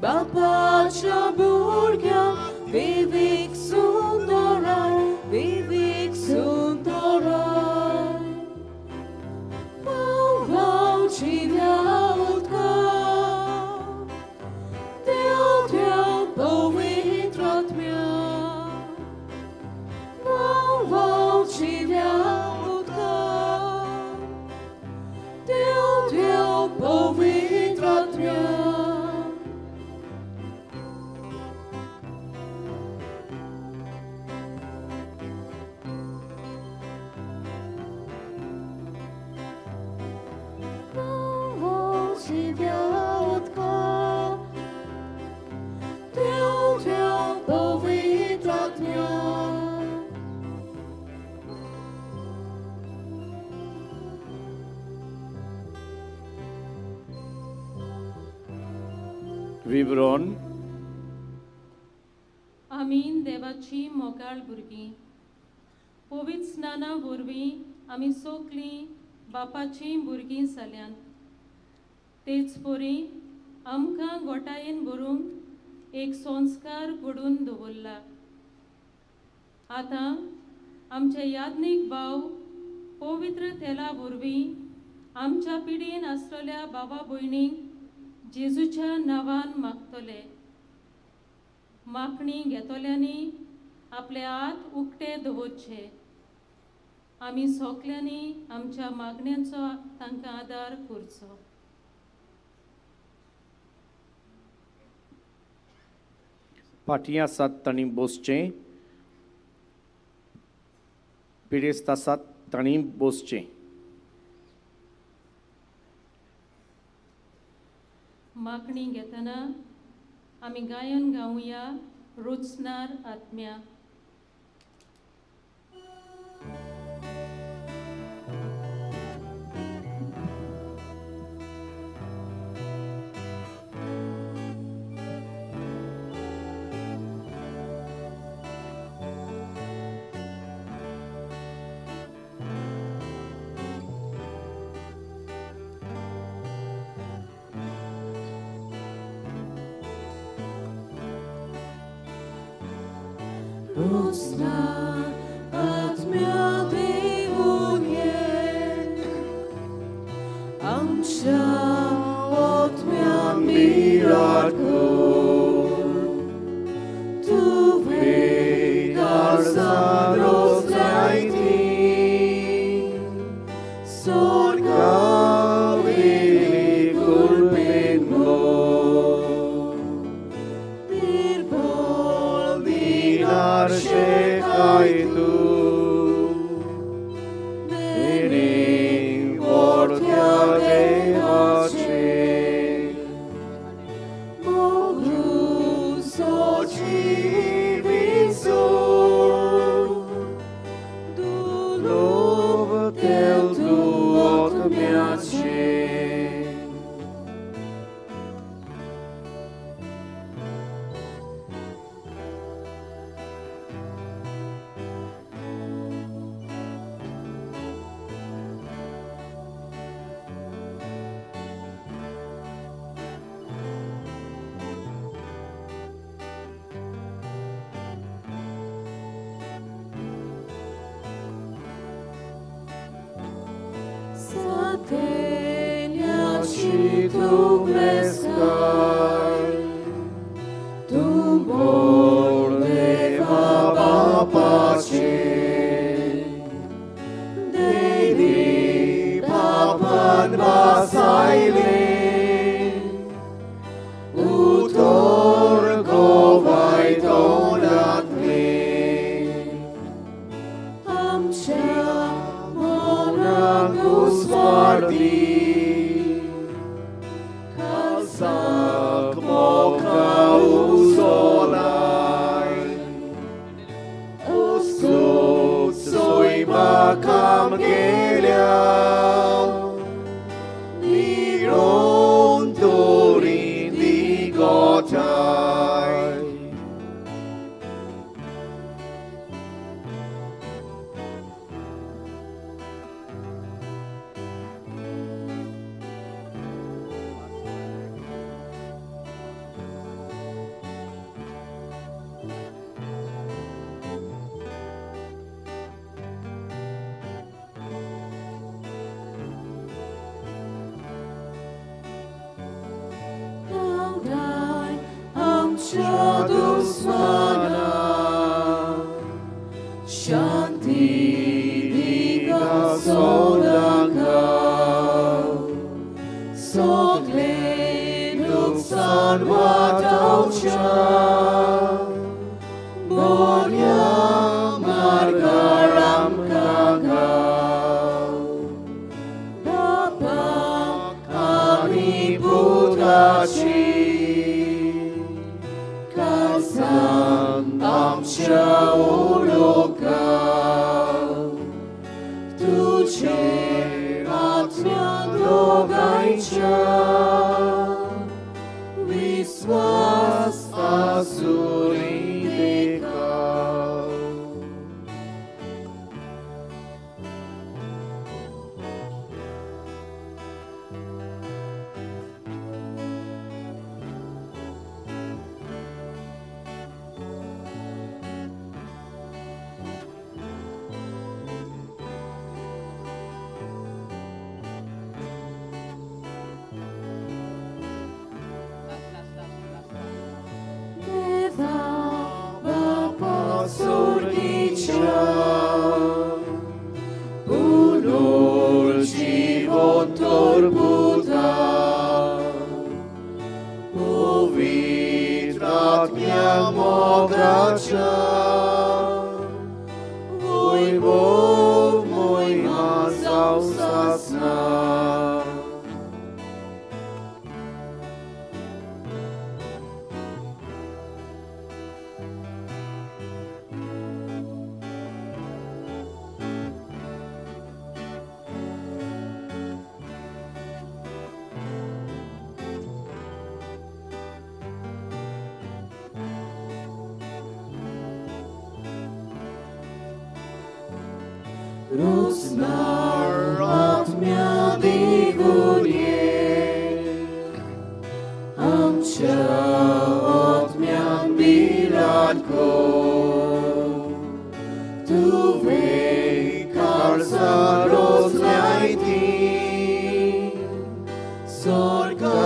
Bapacia burgia, vivik sundora, vivik suntorai, wow čiviautka, tev povitrat mea, wow čiviautka, tev povitrat mea. विवरण आमीन देवाची मोगाळ भुरगीं पवित्र स्नाना वरवीं आमी सोगलीं बापाचीं भुरगीं जाल्यांत तेच परी आमकां गोठायेन भरूंक एक संस्कार घडून दवरला आतां आमचे याज्ञीक भाव पवित्र तेला वरवीं आमच्या पिडीन आसलेल्या बाबा भयणींक जेजूच्या नांवान मागतले मागणी घेतल्यांनी आपले हात उक्ते दवरचे आमी सोगल्यांनी आमच्या मागण्यांचो तांकां आदार करचो फाटीं आसात तांणी बसचें पिडेस्त आसात तांणी बसचें मागणी घेतना आमी गायन गावया रुचनार आत्म्या Rucna atmea Divunie, Amsha otmea miracol, Tu vegar zaros laiti, Sorga velicul penmo, Arșecai tu, venim vortea de ace, Mogu soci visor, Tu lov teu duot mi-ace. Satenia și tu crescai, tu bor de baba pace, de papan basaile, utor govai donat me, amcea monacus vardi, calzac moca usolai, usut soi macam geleau, niron dorin di gotai. Boria margaram kagau Bapa kami putraci Kalsan amcia ulokau Tuce atmia dogaicia Viswas asuri dekau Deva Bapa Surgicia Unul životor Buddha Uvitratnia mogacia Mój Bóg, mój mazał sasna Rozmar atmia divunie Amcia otmian biradko Tu vei calza rozliaiti Sorga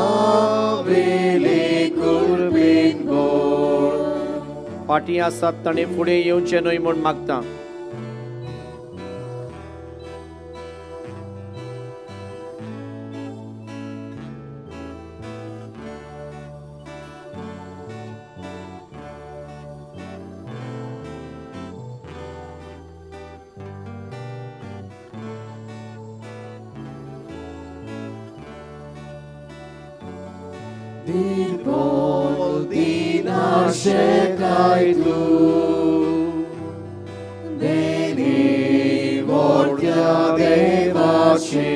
vele kurben gor पाटी आसात ताणे फुडें येवचें न्हय म्हूण मागता Din bol din narzekaj tu Deni vortia devace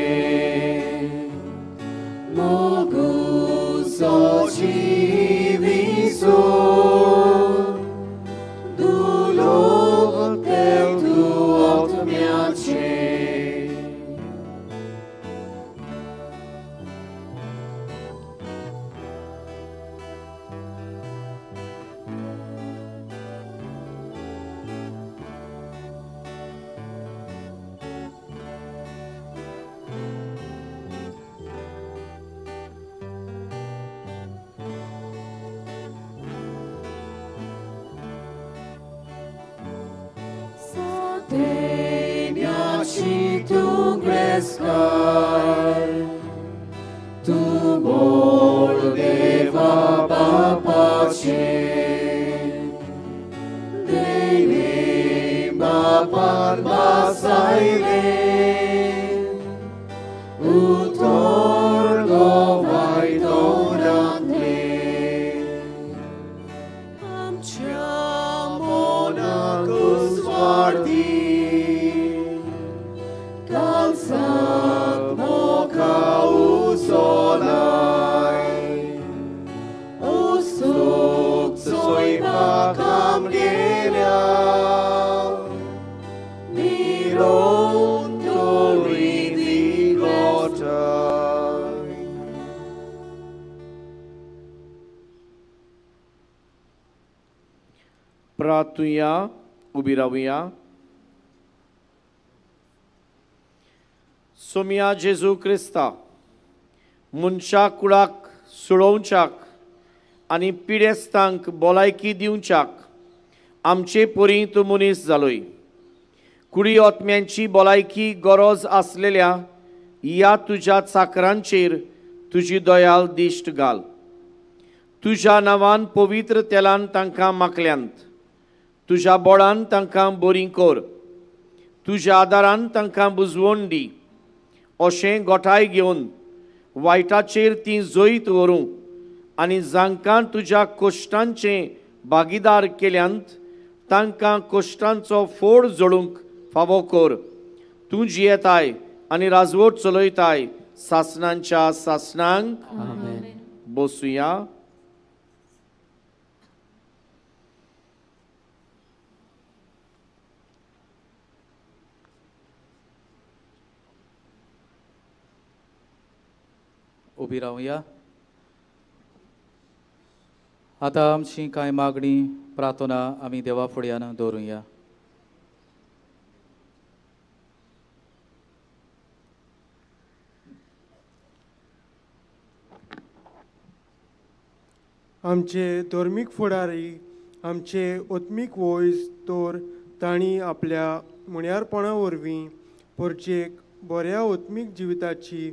Mogu soci visor Dulot teu tu otmiace Teniaci tu crescai, tu voldeva pace, devi bapan basaile, utorgo vai donante, amciamo nacus vardi. Calzat moca usolai Usuk soi macam geliau Miron dori di gotai प्रार्थुया उबी रावुया सोम्या जेजू Crysta मनशा कुळाक सोडोवच्याक आनी पिडेस्तांक भलायकी दिवच्याक आमचे पोरी तूं मनीस जालोय कुडी ओतम्यांची भलायकी गरज आसलेल्या ह्या तुज्या चाकरांचेर तुजी दयाल दिश्ट घाल तुज्या नांवान पवित्र तेलान तांकां माकल्यांत, तुज्या बोळान तांकां बरीं कोर, तुज्या आदारान तांकां बुजवण दी. अशें गोठाय घेवन वायटाचेर ती जैत व्हरूं आनी जांकां तुज्या कोश्टांचे भागीदार केल्यांत तांकां कोश्टांचो फोड जोडूंक फावो कर. तूं जियेताय आनी राजवट चलयताय सासणांच्या सासणांक. बसूया. उबी रावया. आतां आमची कांय मागणी प्रार्थना आमी देवा फुड्यान दवरुया. आमचे धर्मीक फुडारी, आमचे ओत्मीक वॉयस तर तांणी आपल्या मुण्यारपणा वरवीं परचेक बऱ्या ओत्मीक जिविताची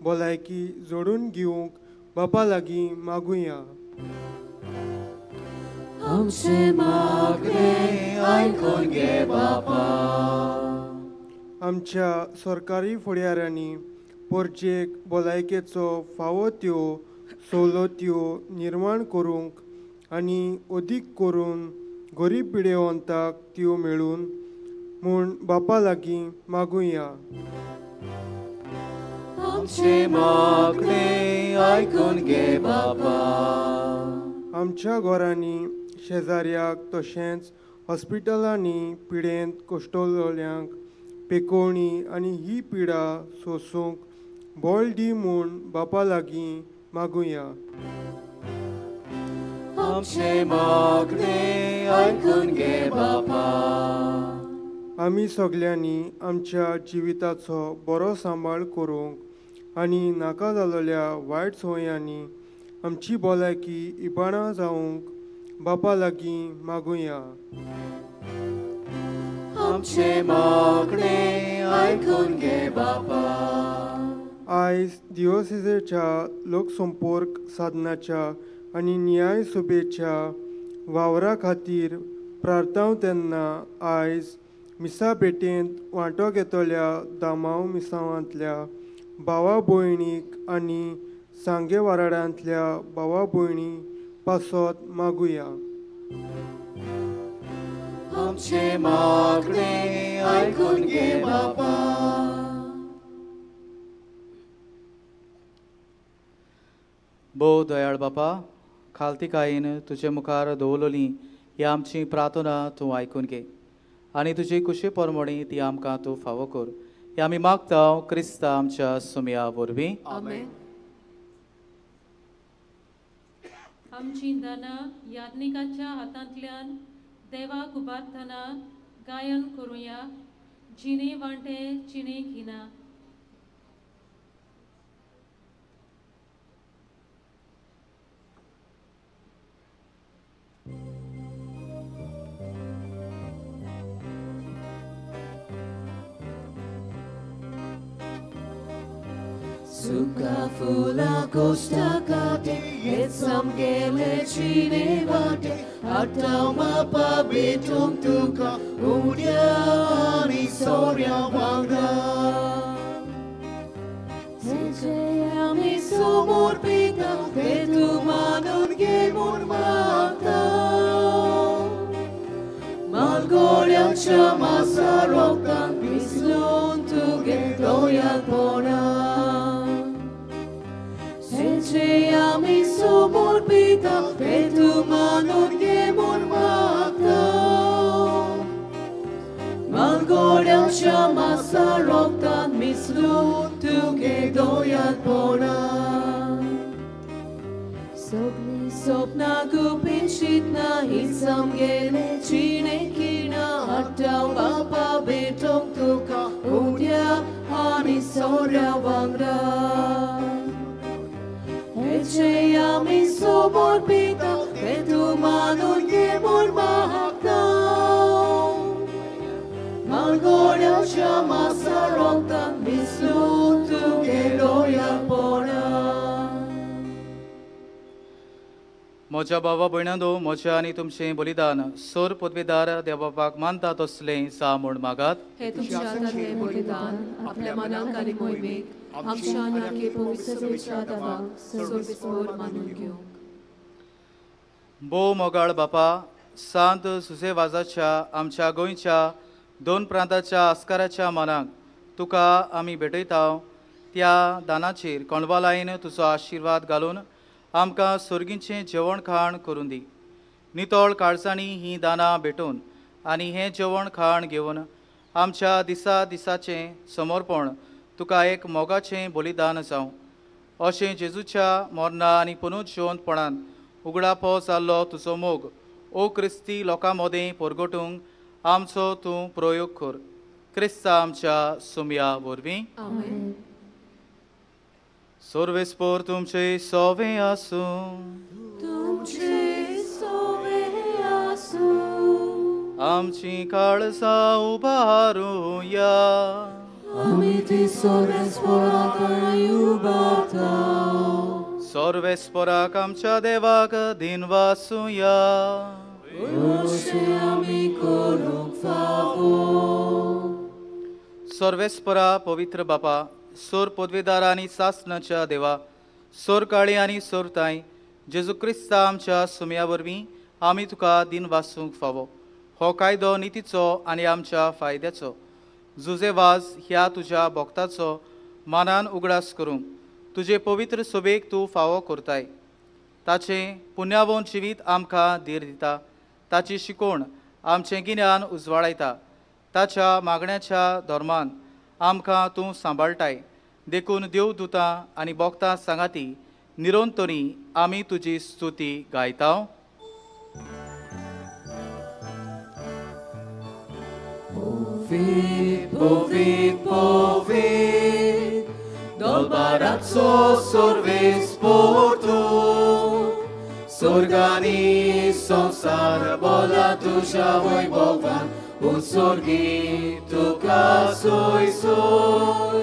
भलायकी जोडून घेवंक बापा लागीं मागुया. आमचे मागणे आयकून घे बापा. आमच्या सरकारी फुडाऱ्यांनी परचेक भलायकेचो फावो त्यो सवलत्यो निर्माण करूंक आनी अदीक करून गरीब पिडेवंताक त्यो मेळून म्हूण बापा लागीं मागुया. आमचे मागणे आयकून घे बापा. आमच्या घरांनी शेजाऱ्याक तशेंच हॉस्पिटलांनी पिडेंत कश्टलोल्यांक पेकोवणी आनी ही पिडा सोंसूंक बळ दी म्हूण बापा लागीं मागुया. आमचे मागणे आयकून घे बापा. आमी सगल्यांनी आमच्या जिविताचो बरो सांबाळ करूंक आनी नाका जाल्ल्या वायट संवयांनी आमची भलायकी इबाणां जावंक बापा लागीं मागुया. आमचे मागणे आयकून घे बापा. आयज दिवोसेच्या लोकसंपर्क साधनाच्या आनी न्याय सभेच्या वावरा खातीर प्रार्थाव तेन्ना आयज मिसा भेटेंत वांटो घेतल्या दामाव मिसावांतल्या भावा भयणीक आनी सांगे वाराड्यांतल्या भावा भयणी पासत मागुया. आमचे मागणे आयकून घे बापा. भोव दयाळ बापा, खालतीकायेन तुजे मुखार दवरलोली ही आमची प्रार्थना तूं आयकून घे आनी तुजी कुशी परमणी ती आमकां तूं फावो कर. हे आमी मागता क्रिस्ता आमच्या सुमया वरवीं. आमची दाना याज्ञिकाच्या हातांतल्यान देवाक उबारतना गायन करुया. जिणे वांटे चिणे घिना. Suka fula costa cate, et sam gele cine vate, atau mapa betung tuka, udiani soria vangda. Sejami sumur pita, betu manun gemur mata. Malgoria chama sarokan, mislun tuge doyal pona. Sejami sumur pita, betu manun gemur mata. Malgoria chama sarokan, mislun tuge doyal pona. Sogli sopna gupin shitna, hisam gele chine kina, atau bapa betong tuka, udia ani sorya vangda. Eceyami sumur pita, betu manun gemur mahakta. Malgoria chama sarokan, mislun tuge doyal pona. भोव दयाळ बापा, खालतीकायेन तुजे मुखार दवरलोली ही आमची प्रार्थना तूं आयकून घे आनी तुजी कुशी परमणी ती आमकां तूं फावो कर. हे आमी मागता क्रिस्ता आमच्या सुमया वरवीं. आमचे मागणे आयकून घे बापा. म्हज्या भावा भयणांनो, म्हजें आनी तुमचें बलिदान सोर पदवेदार देवबापाक मानता तसलें सा म्हूण मागात. हे तुमच्या हातांतलें बलिदान आपल्या मनाक आनी मोहिमेक आमच्या आनी आख्खे पवित्र सभेच्या देवाक सर्वेस्पर मानून घेवंक. भोव मोगाळ बापा, सांत सुसेवाजाच्या आमच्या गोंयच्या 2 प्रांताच्या आस्काराच्या मनाक तुका आमी भेटयता. त्या दानाचेर कोणवा लायन तुजो आशिर्वाद घालून आमकां सर्गीचें जेवण खाण करून दी. नितळ काळजांनी ही दानां भेटून आनी हें जेवण खाण घेवन आमच्या दिसा दिसाचें समर्पण तुका एक मोगाचें बलिदान जावं. अशें जेजूच्या मरणा आनी पुनरुज्जीवनपणान उगडापो जाल्लो तुजो मोग ओ क्रिस्ती लोकां मदें परगटूंक आमचो तूं प्रयोग कर. क्रिस्ता आमच्या सुमया वरवीं. आमेन. सर्वेस्पर तुमचे सोवे आसूं. तुमचे सोवे आसूं. आमची काळजां उबारूया. आमी ती सर्वेस्परांत उबारता. सर्वेस्पराक आमच्या देवाक दिनवासूया. अशें आमी करूंक फावो. सर्वेस्परा पवित्र बापा, सोर पदवेदार आनी सासणाच्या देवा, सोर काळी आनी सोरताय जेजू क्रिस्ता आमच्या सुमया वरवीं आमी तुका दिन वासूंक फावो. हो कायदो नितीचो आनी आमच्या फायद्याचो. जुजे वाज ह्या तुज्या भक्ताचो मानान उगडास करूंक तुजे पवित्र सभेक तूं फावो करताय. ताचें पुण्यावोन जिवीत आमकां धीर दिता. ताची शिकोवण आमचें गिन्यान उजवाडायता. ताच्या मागण्याच्या धर्मान आमकां तूं सांबाळटाय. देखून देवदूतां आनी भक्तां सांगाती निरोंतरी आमी तुजी स्तुती गायता. Povit, povit, povit, dolbarazzo sorvespor tu, sorgani संसार बोला तुझ्या वैभवान उत्सर्गी तुका सोय सोय.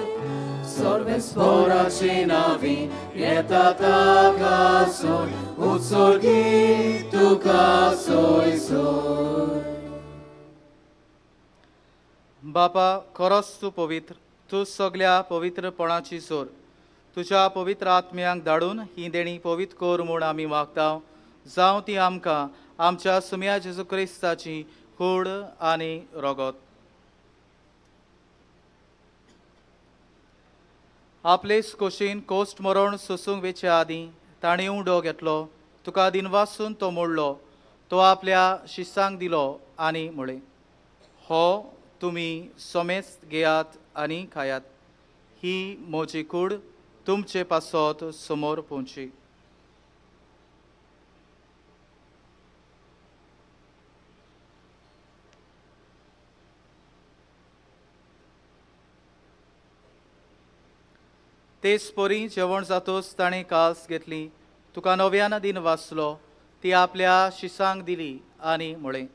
सर्वेस्पराची नावी येता ताका सोय, उत्सर्गी तुका सोय सोय. बापा, खरोच तूं पवित्र. तूं सगळ्या पवित्रपणाची सोर. तुज्या पवित्र आत्म्यांक धाडून ही देणी पवित्र कर म्हूण आमी मागता. जावं ती आमकां आमच्या सुमया जेजू क्रिस्ताची कूड आनी रगत. आपलेच खोशेन कोश्ट मरण सोसूंक वेचे आदीं ताणें उंडो घेतलो. तुका दिनवासून तो मोडलो. तो आपल्या शिसांक दिलो आनी म्हळें, हो तुमी सोमेस्त घेयात आनी खायात. ही म्हजी कूड तुमचे पासत समोर पोवची. तेच परी जेवण जातोच ताणें कास घेतली. तुका नव्यान दिन वाचलो. ती आपल्या शिसांक दिली आनी म्हळें,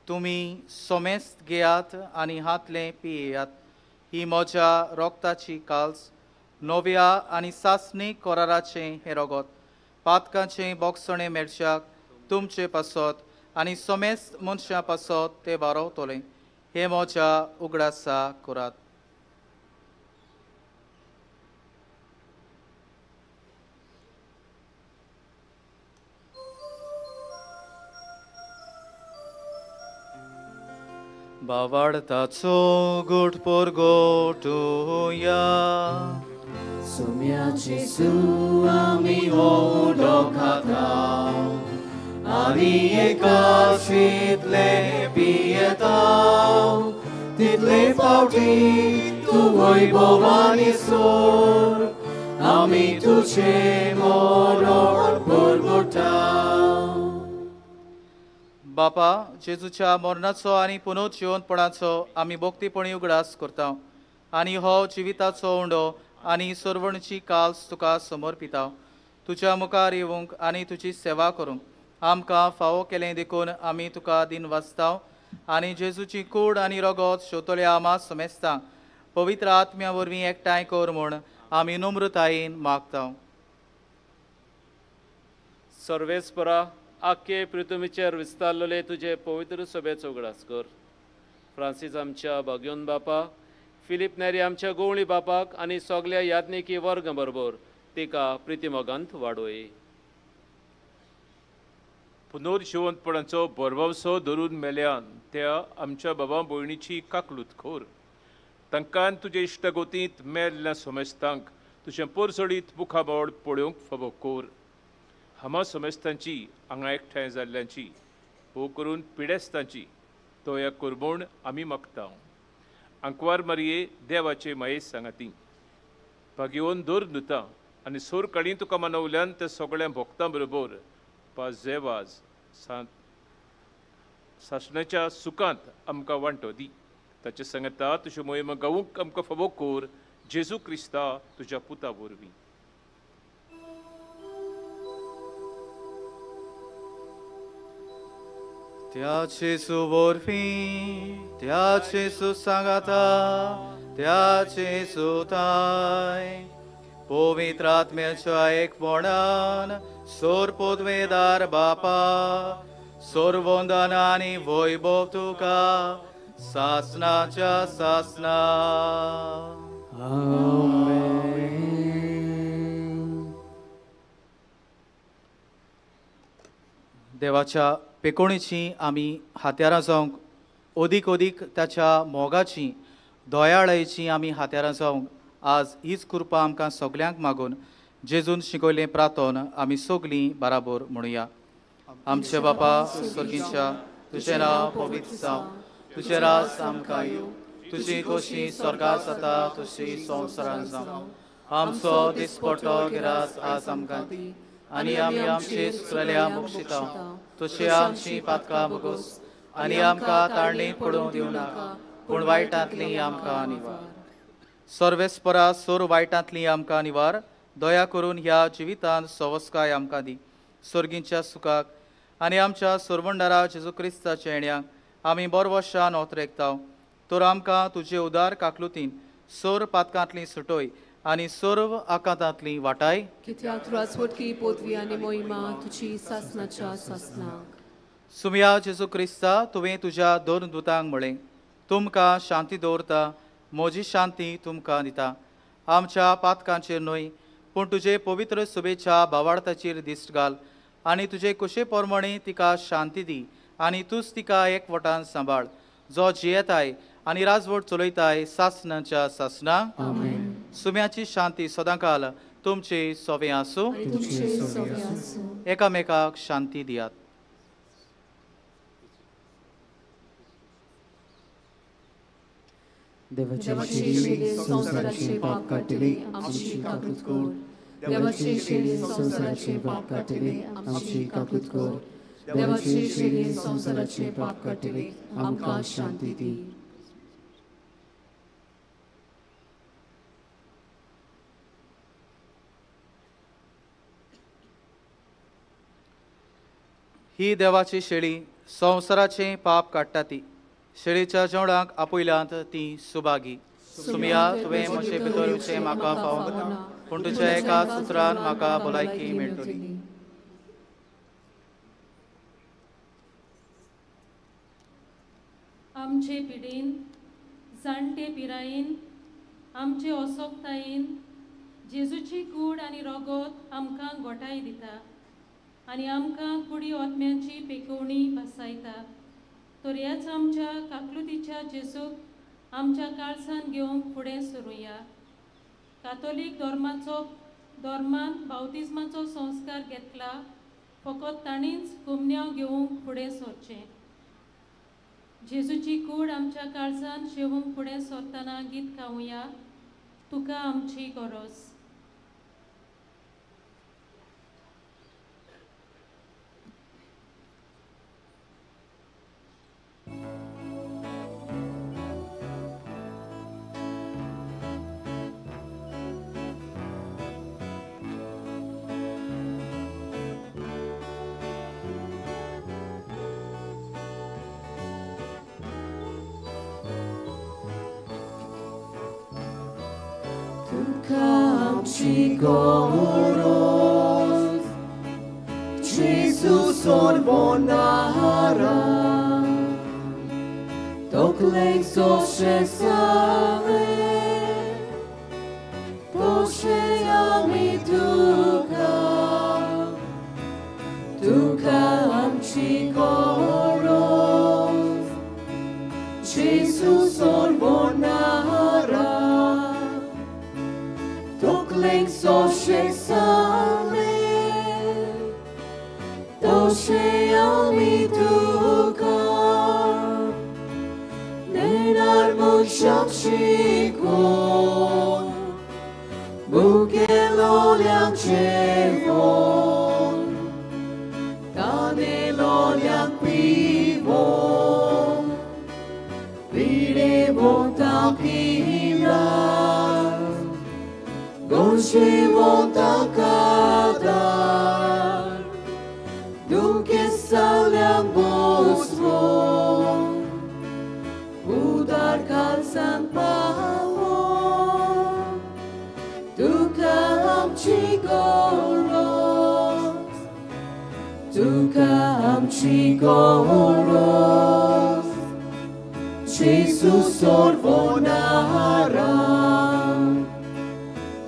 तुमी सोमेस्त घेयात आनी हातलें पियेयात. ही म्हज्या रोगताची काल्स, नव्या आनी सासणीक कराराचें हें रगत. पातकांचें बोगसणें मेळच्याक तुमचे पासत आनी सोमेस्त मनशां पासत तें वारवतलें. हें म्हज्या उगडासा करात. बावाडताचो घोटपोर घोटुया. सुम्याची सू आमी ओडो खाता आनी एकाशीतले पियेता. तितले फावटी तूं वैभवानी सोर आमी तुझे मरण परगटा. बापा, जेजूच्या मरणाचो आनी पुनरुज्जीवनपणाचो आमी भक्तीपणी उगडास करता आनी हो जिविताचो उंडो आनी सर्वणची काल्स तुका समर्पिता. तुज्या मुखार येवंक आनी तुजी सेवा करूंक आमकां फावो केलें देखून आमी तुका दिन वाचता आनी जेजूची कूड आनी रगत शेवतल्या आमा समेस्तांक पवित्र आत्म्या वरवीं एकठांय कर म्हूण आमी नम्रतायेन मागता. सर्वेस्परा आख्खे पृथ्वीचेर विस्तारलेले तुझे पवित्र सभेचो उगडास कर. फ्रांसीस आमच्या भाग्योन बापा, फिलीप नेरी आमच्या गवळी बापाक आनी सगल्या याज्ञिकी वर्ग बरोबर तिका प्रितीमोगांत वाडोय. पुनर्जिवंतपणाचो बरवसो धरून मेल्यान त्या आमच्या बाबा भयणीची काकलूत खोर. तांकां तुजे इश्टगोतींत मेल्ल्या सोमेस्तांक तुजें परसडीत मुखाबळ पळोवंक फावो कोर. हामा सोमेस्तांची हांगा एकठांय जाल्ल्यांची हो करून पिडेस्तांची तोया कुर्बण आमी मागता. आंकवार मारये देवाचे मायेस सांगाती भाग्यवन दर नुता आनी सोर काळी तुका मानवल्यान त्या सगळ्या भक्तां बरोबर पाजेवाज सासणाच्या सुखांत आमकां वांटो दी. ताचे सांगता तुज्यो मोहीम गावूंक आमकां फावो कोर. जेजू क्रिस्ता तुज्या पुता वरवीं. त्याचे सुवरफी त्याचे सुसांगाता त्याचे सुताय पवित्र आत्म्याच्या एकपणान सोर पोदवेदार बापा सोरवंदन आनी वैभव तुका सासनाच्या सासना. देवाच्या पेकोणीची आमी हात्यारां जावंक ओदीक ओदीक त्याच्या मोगाची दोयाळेची आमी हात्यारां जावंक आज हीच कृपा आमकां सगल्यांक मागून जेजून शिकयलें प्रार्थन आमी सगलीं बराबर म्हणुया. आमचे बापा स्वर्गीच्या तुजें नांव पवित्र जावं. तुजें रास आमकां येवं. तुजी खोशी स्वर्गांत जाता तशी संवसारांत जावं. आमचो दिसपट्टो गिरास आज आमकां दी आनी आमी आमची चुकलेल्या बक्षिता तशी आमची पातकां बगोस आनी आमकां ताळणीत पडूंक दिवं नाका पूण वायटांतली आमकां निवार. सर्वेस्परा सोर वायटांतली आमकां निवार. दया करून ह्या जिवितांत सवस्काय आमकां दी. सर्गींच्या सुखाक आनी आमच्या सोरवंडारा जेजू क्रिस्ताच्या येण्याक आमी बरवशान ओतरेकता. तर आमकां तुजे उदार काकलुतीन सोर पातकांतली सुटोय आनी सर्व आकांतांतली वाटाय. कित्याक राजवटकी पदवी आनी मोहिमा तुजी सासनाच्या सासनाक. सुमया जेजू क्रिस्ता तुवें तुज्या दोन दुतांक म्हळें तुमकां शांती दवरता म्हजी शांती तुमकां दिता. आमच्या पातकांचेर न्हय पूण तुजे पवित्र सुबेच्या भावार्थाचेर दिश्ट घाल आनी तुजे कुशे पोरमणी तिका शांती दी आनी तूंच तिका एकवटान सांबाळ जो जियेताय आनी राजवट चलयताय सासनाच्या सासना. सुम्याची शांती सदांकाल तुमचे सोवे आसूं. एकामेकाक शांती दियात. देवाचे संसाराचे पाप काटिले आमची काकूत कर. देवाचे संसाराचे पाप काटिले आमची काकूत कर. देवाचे संसाराचे पाप काटिले आमकां शांती दी. ही देवाची शेळी संवसाराचे पाप काडटा ती. शेळीच्या जेवणाक आपयल्यांत ती सुभागी. सुमया तुवें म्हजे भितरूचे म्हाका फावूंक ना पूण तुज्या एकाच उतरान म्हाका भलायकी मेळटली. आमचे पिडीन जाणटे पिरायेन आमचे ओसोकतायेन जेजूची कूड आनी रोगोत आमकां गोठाय दिता आनी आमकां कुडी ओतम्यांची पेकोवणी बसायता. तर ह्याच आमच्या काकलुतीच्या जेजूक आमच्या काळसान घेवंक फुडें सरुया. कातोलीक धर्मान बावतिजमाचो संस्कार घेतला फकत ताणीच कुमन्याव घेवंक फुडें सरचें. जेजूची कूड आमच्या काळजान शेवूंक फुडें सरतना गीत गावया तुका आमची गरज. Tuka amchi goroz Gesù sorvonara, toklek soše sale, tošejami tuka amci koros, Gesù sorvonara, toklek soše sale, tošejami tuka, nenar mushakshiko, bukelo liang chevon, tanelo liang pivon, pirevo takira, gonshevo takadar, dunque saliang bosvon, udar kalsan pavon, tuka amci koros, tuka amci koros, Gesù sorvonara,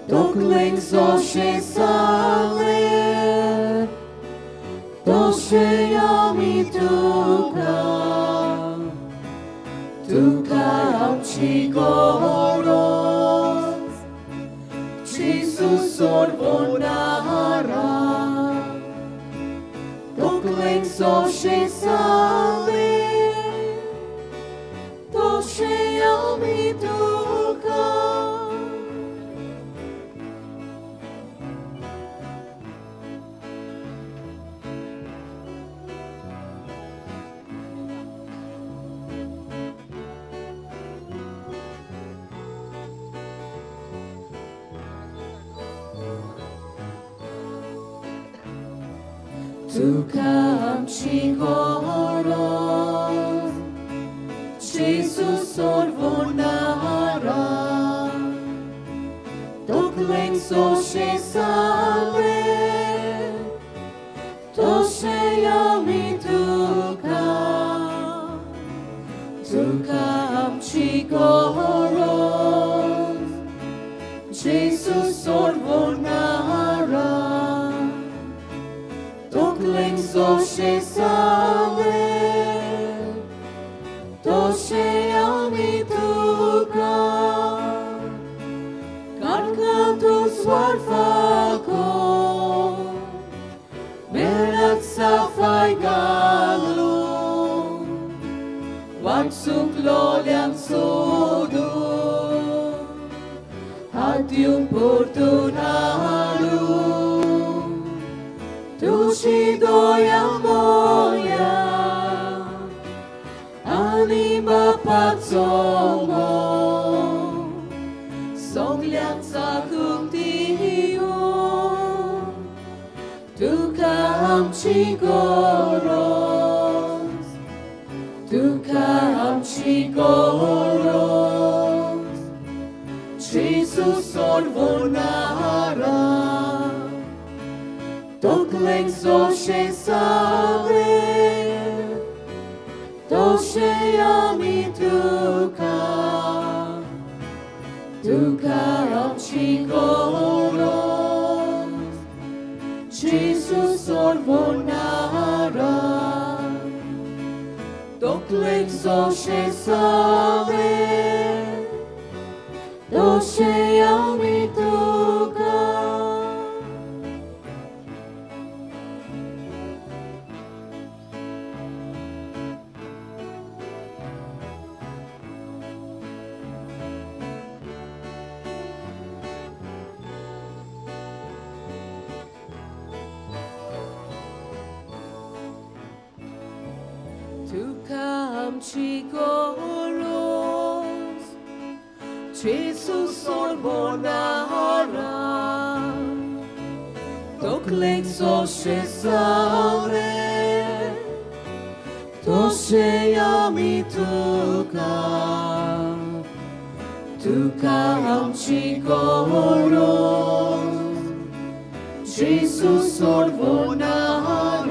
toklek soše sale, tošejami tuka amci koros, Gesù sorvonara, toklek soše sale, tošejami tuka. Tuka amci koros, Gesù sorvonara, toklek soše sale, tošejami tuka, tuka amci koros, Gesù sorvonara, toklek soše sale, tošejami tuka, karkantus warfako, merat safai galu, waksuk loliang sodu, hatium portunalu, tusidoya moya, anima pagsomo, songliang sa kuktiyo, tuka amci koros, tuka amci koros, Gesù sorvonara, toklek soše sale, tošejami tuka, tuka amci koros, Gesù sorvonara, toklek soše sale, tošejami tuka. Tuka amci koros, Gesù sorvonara, toklek soše sale, tošejami tuka, tuka amci koros, Gesù sorvonara,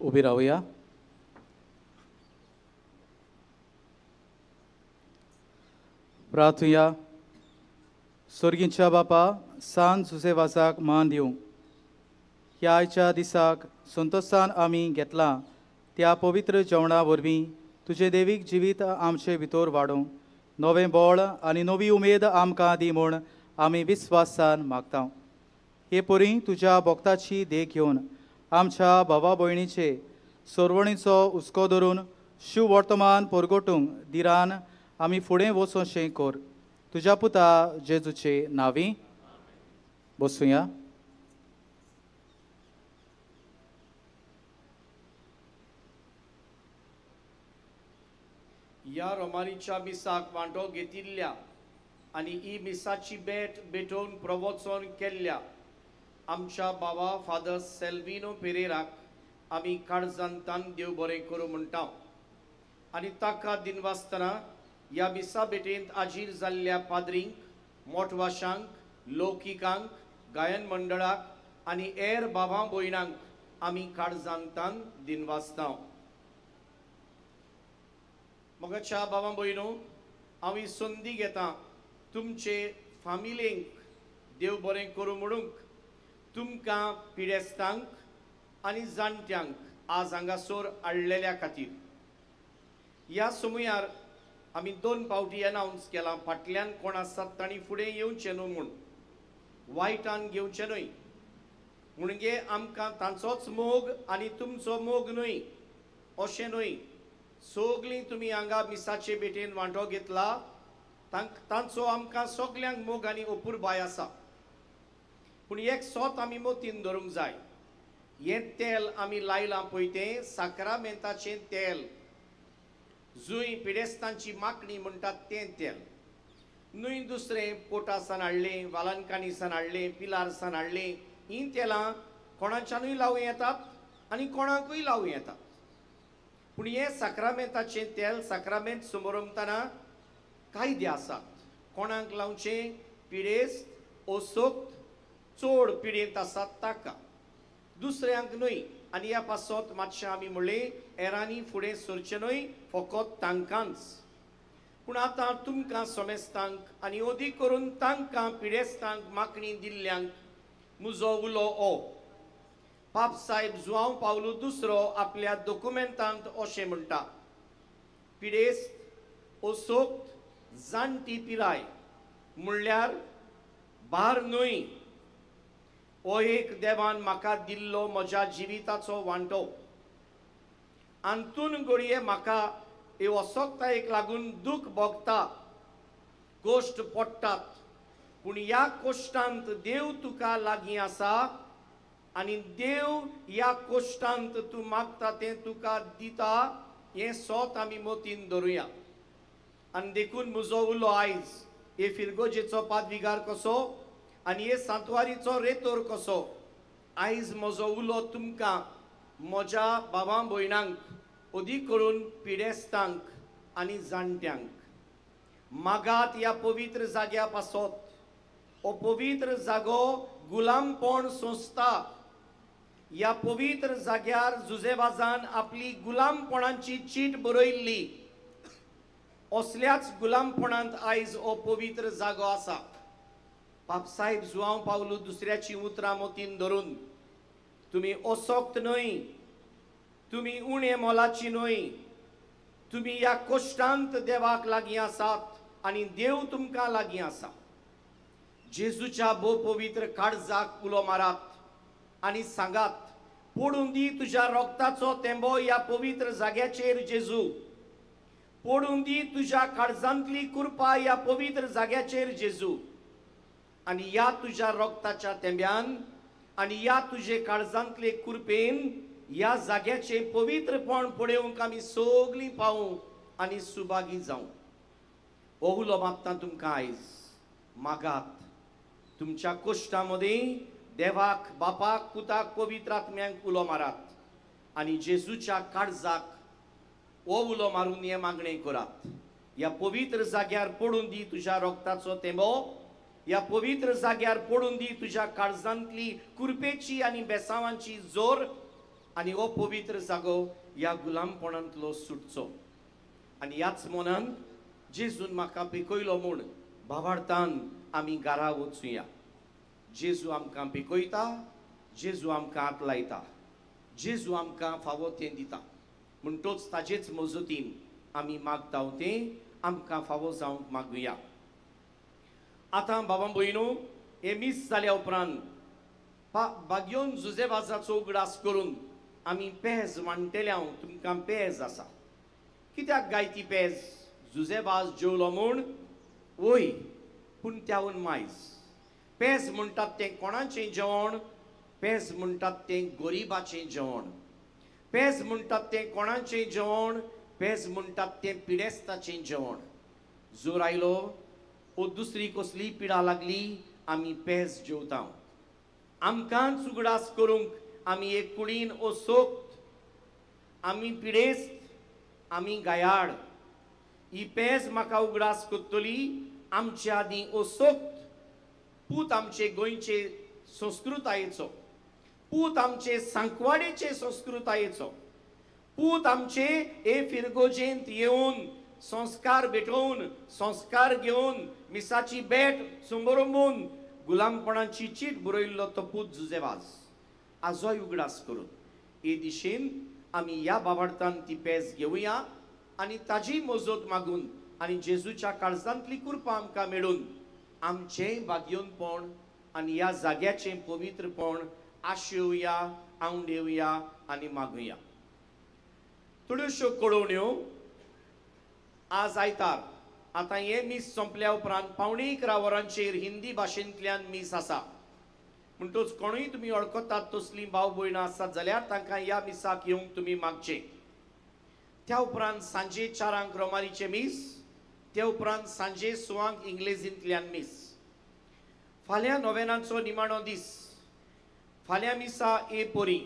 उबी रावया. प्रार्थुया. स्वर्गीच्या बापा, सांत सुसेवासाक मान दिवं. ह्या आयच्या दिसाक संतोषान आमी घेतला त्या पवित्र जेवणा वरवीं तुजें देवीक जिवीत आमचे भितर वाडोवं, नवें बळ आनी नवी उमेद आमकां दी म्हूण आमी विस्वासान मागता. हे परी तुज्या भक्ताची देख घेवन आमच्या भावा भयणीचे सोरवणीचो हुस्को धरून शिव वर्तमान परगटूंक दिरान आमी फुडें वचोशें कर. तुज्या पुता जेजूचे नांवी. बसूया. ह्या रोमानीच्या मिसाक वांटो घेतिल्ल्या आनी ही मिसाची भेटोवन प्रवचन केल्ल्या आमच्या बाबा फादर सेल्विनो पेरेराक आमी काळजांतान देव बरें करूं म्हणटा. आनी ताका दिनवासतना ह्या मिसा भेटेंत हाजीर जाल्ल्या पाद्रींक, मोठवाशांक, लौकिकांक, गायन मंडळाक आनी हेर बाबा भयणांक आमी काळजांतान दिनवासता. मोगाच्या बाबा भयणो, हांव ही संदी घेता तुमचे फामिलेंक देव बरें करूं म्हणूंक तुमकां पिडेस्तांक आनी जाणट्यांक आज हांगासर हाडलेल्या खातीर. ह्या समयार आमी 2 फावटी अनाउन्स केलां, फाटल्यान कोण आसात तांणी फुडें येवचें न्हू म्हूण, वायटान घेवचें न्हय. म्हणजे आमकां तांचोच मोग आनी तुमचो मोग न्हय अशें न्हय. सगलीं तुमी हांगा मिसाचे भेटेन वांटो घेतला तांचो आमकां सगल्यांक मोग आनी अपुरबाय आसा. पूण एक सोत आमी मोतीन धरूंक जाय. हें तेल आमी लायलां पळय तें साक्रामेंताचें तेल, जुंय पिडेस्तांची माकणी म्हणटात तें तेल न्हय दुसरें पोटासान हाडलें, वालांकानीसान हाडलें, पिलारसान हाडलें. हीं तेलां कोणाच्यानूय लावूं येतात आनी कोणाकूय लावूं येतात. पूण हें साक्रामेंताचें तेल साक्रामेंत समोरमतना कायदे आसात. कोणाक लावचें? पिडेस्त ओसोक्त चोड पिडेंत आसात ताका, दुसऱ्यांक न्हय. आनी ह्या पासत मातशें आमी म्हणलें हेरांनी फुडें सरचें न्हय, फकत तांकांच. पूण आतां तुमकां सोमेस्तांक आनी अदीक करून तांकां पिडेस्तांक माकणी दिल्ल्यांक म्हजो उलो हो. पाप साहेब जुआंव पावलो दुसरो आपल्या डॉक्युमेंटांत अशें म्हणटा, पिडेस्त ओसोक्त जाणटी पिराय म्हणल्यार भार न्हय. हो एक देवान म्हाका दिल्लो म्हज्या जिविताचो वांटो. आंतून घडये म्हाका हे वसोकतायेक लागून दूख भोगता, गोश्ट पडटात. पूण ह्या कोश्टांत देव तुका लागीं आसा आनी देव ह्या कोश्टांत तूं मागता तें तुका दिता. हें सोत आमी मोतीन धरुया. आनी देखून म्हजो उलो आयज हे फिरगोजेचो पादविगार कसो आनी हे सांतवारीचो रेतोर कसो, आयज म्हजो उलो तुमकां म्हज्या बाबा भयणांक अदीक करून पिडेस्तांक आनी जाणट्यांक मागात ह्या पवित्र जाग्या पासत. हो पवित्र जागो गुलामपण संस्था. ह्या पवित्र जाग्यार जुजेबाजान आपली गुलामपणांची चीट बरयल्ली. असल्याच गुलामपणांत आयज हो पवित्र जागो आसा. पापसाहेब जुआंव पावलो दुसऱ्याची उतरां मोतीन धरून तुमी ओसोक्त न्हय, तुमी उणे मोलाची न्हय, तुमी ह्या कोश्टांत देवाक लागीं आसात आनी देव तुमकां लागीं आसा. जेजूच्या भोव पवित्र काळजाक उलो मारात आनी सांगात, पडून दी तुज्या रोगताचो तेंबो ह्या पवित्र जाग्याचेर जेजू. पडून दी तुज्या काळजांतली कुरपा ह्या पवित्र जाग्याचेर जेजू. आनी ह्या तुज्या रोगताच्या तेंब्यान आनी ह्या तुजे काळजांतले कुरपेन ह्या जाग्याचे पवित्रपण पळोवंक आमी सगलीं पावूं आनी सुभागी जावं. हो उलो मागता तुमकां आयज. मागात तुमच्या कोश्टां मदीं देवाक, बापाक, पुताक, पवित्र आत्म्यांक उलो मारात आनी जेजूच्या काळजाक हो उलो मारून हे मागणें करात. ह्या पवित्र जाग्यार पडून दी तुज्या रोगताचो तेंबो. ह्या पवित्र जाग्यार पडून दी तुज्या काळजांतली कुरपेची आनी बेसांवांची जोर. आनी हो पवित्र जागो ह्या गुलामपणांतलो सुटचो आनी ह्याच मनान जेजून म्हाका पिकयलो म्हूण भावार्थान आमी घरा वचुया. जेजू आमकां पिकयता, जेजू आमकां हात लायता, जेजू आमकां फावो तें दिता म्हणटोच ताजेच मजतीन आमी मागता तें आमकां फावो जावंक मागुया. आतां बाबा भयणो हे मीस जाल्या उपरांत बागयोन जुजेबाजाचो उगडास करून आमी पेज वांटेल्यांक तुमकां पेज आसा. कित्याक गाय ती पेज? जुजेबाज जेवलो म्हूण? वय, पूण त्याहून मायज. पेज म्हणटात तें कोणाचें जेवण? पेज म्हणटात तें गरिबाचें जेवण. पेज म्हणटात तें कोणाचें जेवण? पेज म्हणटात तें पिडेस्ताचें जेवण. जोर आयलो ओ दुसरी कसली पिडा लागली आमी पेज जेवता. आमकांच उगडास करूंक आमी एक कुडीन ओ सोक्त, आमी पिडेस्त, आमी गायाड. ही पेज म्हाका उगडास करतली आमचे आदीं ओ सोक्त पूत आमचे गोंयचे संस्कृतायेचो, पूत आमचे सांकवाडेचे संस्कृतायेचो, पूत आमचे हे फिरगोजेंत येवन संस्कार भेटोवन संस्कार घेवन मिसाची बेट सुंबरंबून गुलामपणाची चीट बरयल्लो तो पूत जुजेबाज आजोय उगडास करून हे दिशेन आमी ह्या बाबार्थान ती पेज घेवया आनी ताजी मजत मागून आनी जेजूच्या काळजांतली कृपा आमकां मेळून आमचें बागयोनपण आनी ह्या जाग्याचें पवित्रपण आशेवया, आवंडेवया आनी मागुया. थोड्योश्यो कळोवण्यो. आज आयतार, आतां हे मीस सोंपल्या उपरांत 11:15 वरांचेर हिंदी भाशेंतल्यान मीस आसा. म्हणटच कोणूय तुमी वळखतात तसलीं भाव भयणां आसात जाल्यार तांकां ह्या मिसाक येवंक तुमी मागचें. त्या उपरांत सांजे 4 रोमारीचें मीस, ते उपरांत सांजे 6 इंग्लेजींतल्यान मीस. फाल्यां नोवेनाचो निमाणो दीस. फाल्यां मिसा ए पोरी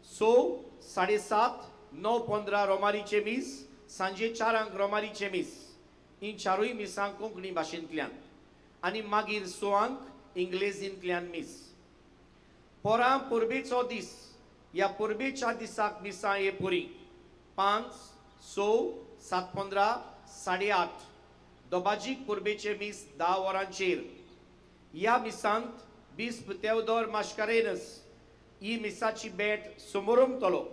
6, 7:30, 9:15 रोमारीचें मीस, सांजे 4 रोमारीचें मीस. ही चारूय मिसां कोंकणी भाशेंतल्यान आनी मागीर 6 इंग्लेजींतल्यान मीस. पोरां पुर्बेचो दीस. ह्या पुर्बेच्या दिसाक मिसां ए पोरी 5, 6, 7:15, 8:30. दोबाजीक पुर्बेचे मीस 10 वरांचेर. ह्या मिसांत बिस्प तेवदोर मास्कारेनस ही मिसाची बेट समोरंतलो.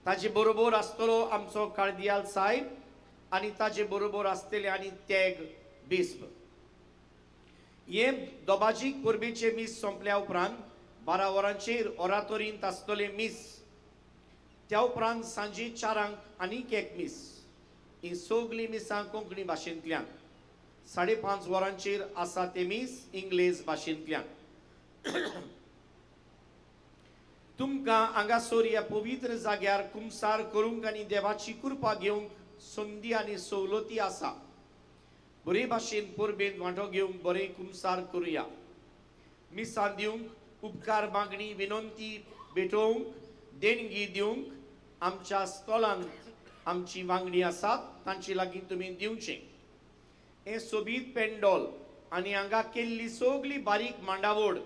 ताजे बरोबर आसतलो आमचो कार्दियाल साहेब आनी ताजे बरोबर आसतले आनी तेग बिस्प. हे दोबाजीक पुर्बेचे मीस सोंपल्या उपरांत 12 वरांचेर ओरातोरींत आसतले मीस. त्या उपरांत सांजे 4 आनीक एक मीस. ही सगळीं मिसां कोंकणी भाशेंतल्यान. 5:30 वरांचेर आसा ते मीस इंग्लेज भाशेंतल्यान. तुमकां हांगासर ह्या पवित्र जाग्यार कुमसार करूंक आनी देवाची कृपा घेवंक संदी आनी सवलती आसा. बरे भाशेन परबेन वांटो घेवंक बरें कुमसार करुया. मिसां दिवंक, उपकार मागणी विनंती भेटोवंक, देणगी दिवंक आमच्या स्टॉलांत आमची वांगडी आसात तांचे लागीं तुमी दिवचें. हे सोबीत पेंडॉल आनी हांगा केल्ली सगळी बारीक मांडावळ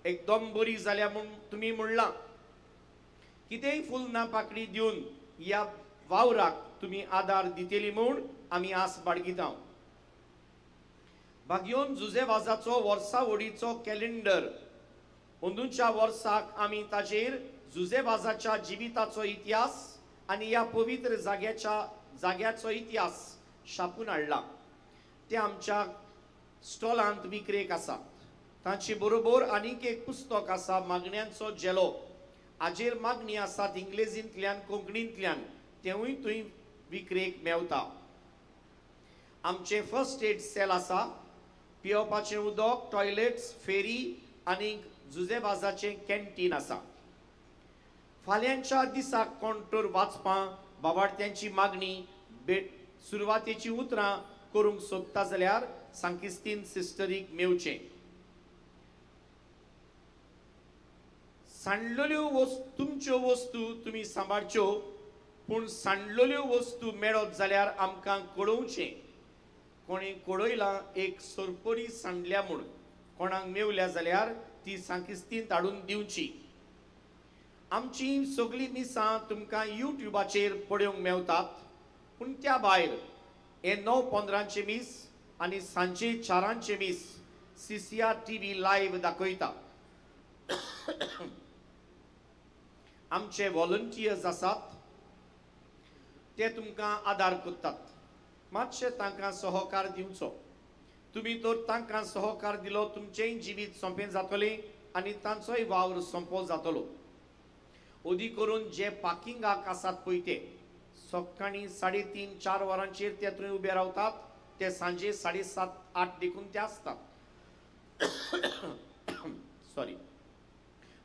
एकदम बरी जाल्या म्हूण तुमी म्हणलां. कितेंय फूल ना पाकळी दिवन ह्या वावराक तुमी आदार दितेली म्हूण आमी आस बाळगिता. बागयोन जुजेबाजाचो वर्सावडीचो कॅलेंडर. अंदूच्या वर्साक आमी ताचेर जुजेबाजाच्या जिविताचो इतिहास आनी ह्या पवित्र जाग्याचो इतिहास छापून हाडला. ते आमच्या स्टॉलांत विक्रेक आसा. तांचे बरोबर आनीक एक पुस्तक आसा मागण्यांचो जेलो. हाजेर मागणी आसात इंग्लेजींतल्यान कोंकणींतल्यान. तेवूय थंय विक्रेक मेवता. आमचे फर्स्ट एड सेल आसा. पिवपाचें उदक, टॉयलेट्स, फेरी आनी जुजेबाजाचें कॅन्टीन आसा. फाल्यांच्या दिसाक कोण तर वाचपां बाबार्थ्यांची मागणी सुरवातेची उतरां करूंक सोदता जाल्यार सांकिस्तीन सिस्टरीक मेवचें. सांडलेल्यो तुमच्यो वस्तू तुमी सांबाळच्यो, पूण सांडलेल्यो वस्तू मेळत जाल्यार आमकां कळोवचें. कोणी कळयलां एक सरपरी सांडल्या म्हूण कोणाक मेवल्या जाल्यार ती सांकिस्तींत हाडून दिवची. आमची सगळी मिसां तुमकां युट्यूबाचेर पळोवंक मेवतात, पूण त्या भायर हे 9:15चे मीस आनी सांजे 4चे मीस CCR TV लायव्ह दाखयता. आमचे व्हॉलंटियर्स आसात, ते तुमकां आदार करतात. मातशें तांकां सहकार दिवचो. तुमी तर तांकां सहकार दिलो तुमचेंय जिवीत सोंपें जातलें आनी तांचोय वावर सोंपो जातलो. ओदी करून जे पार्किंगाक आसात पळय ते सकाळीं 3:30-4 वरांचेर ते थंय उबे रावतात, ते सांजे 7:30-8 देखून ते आसतात. सॉरी.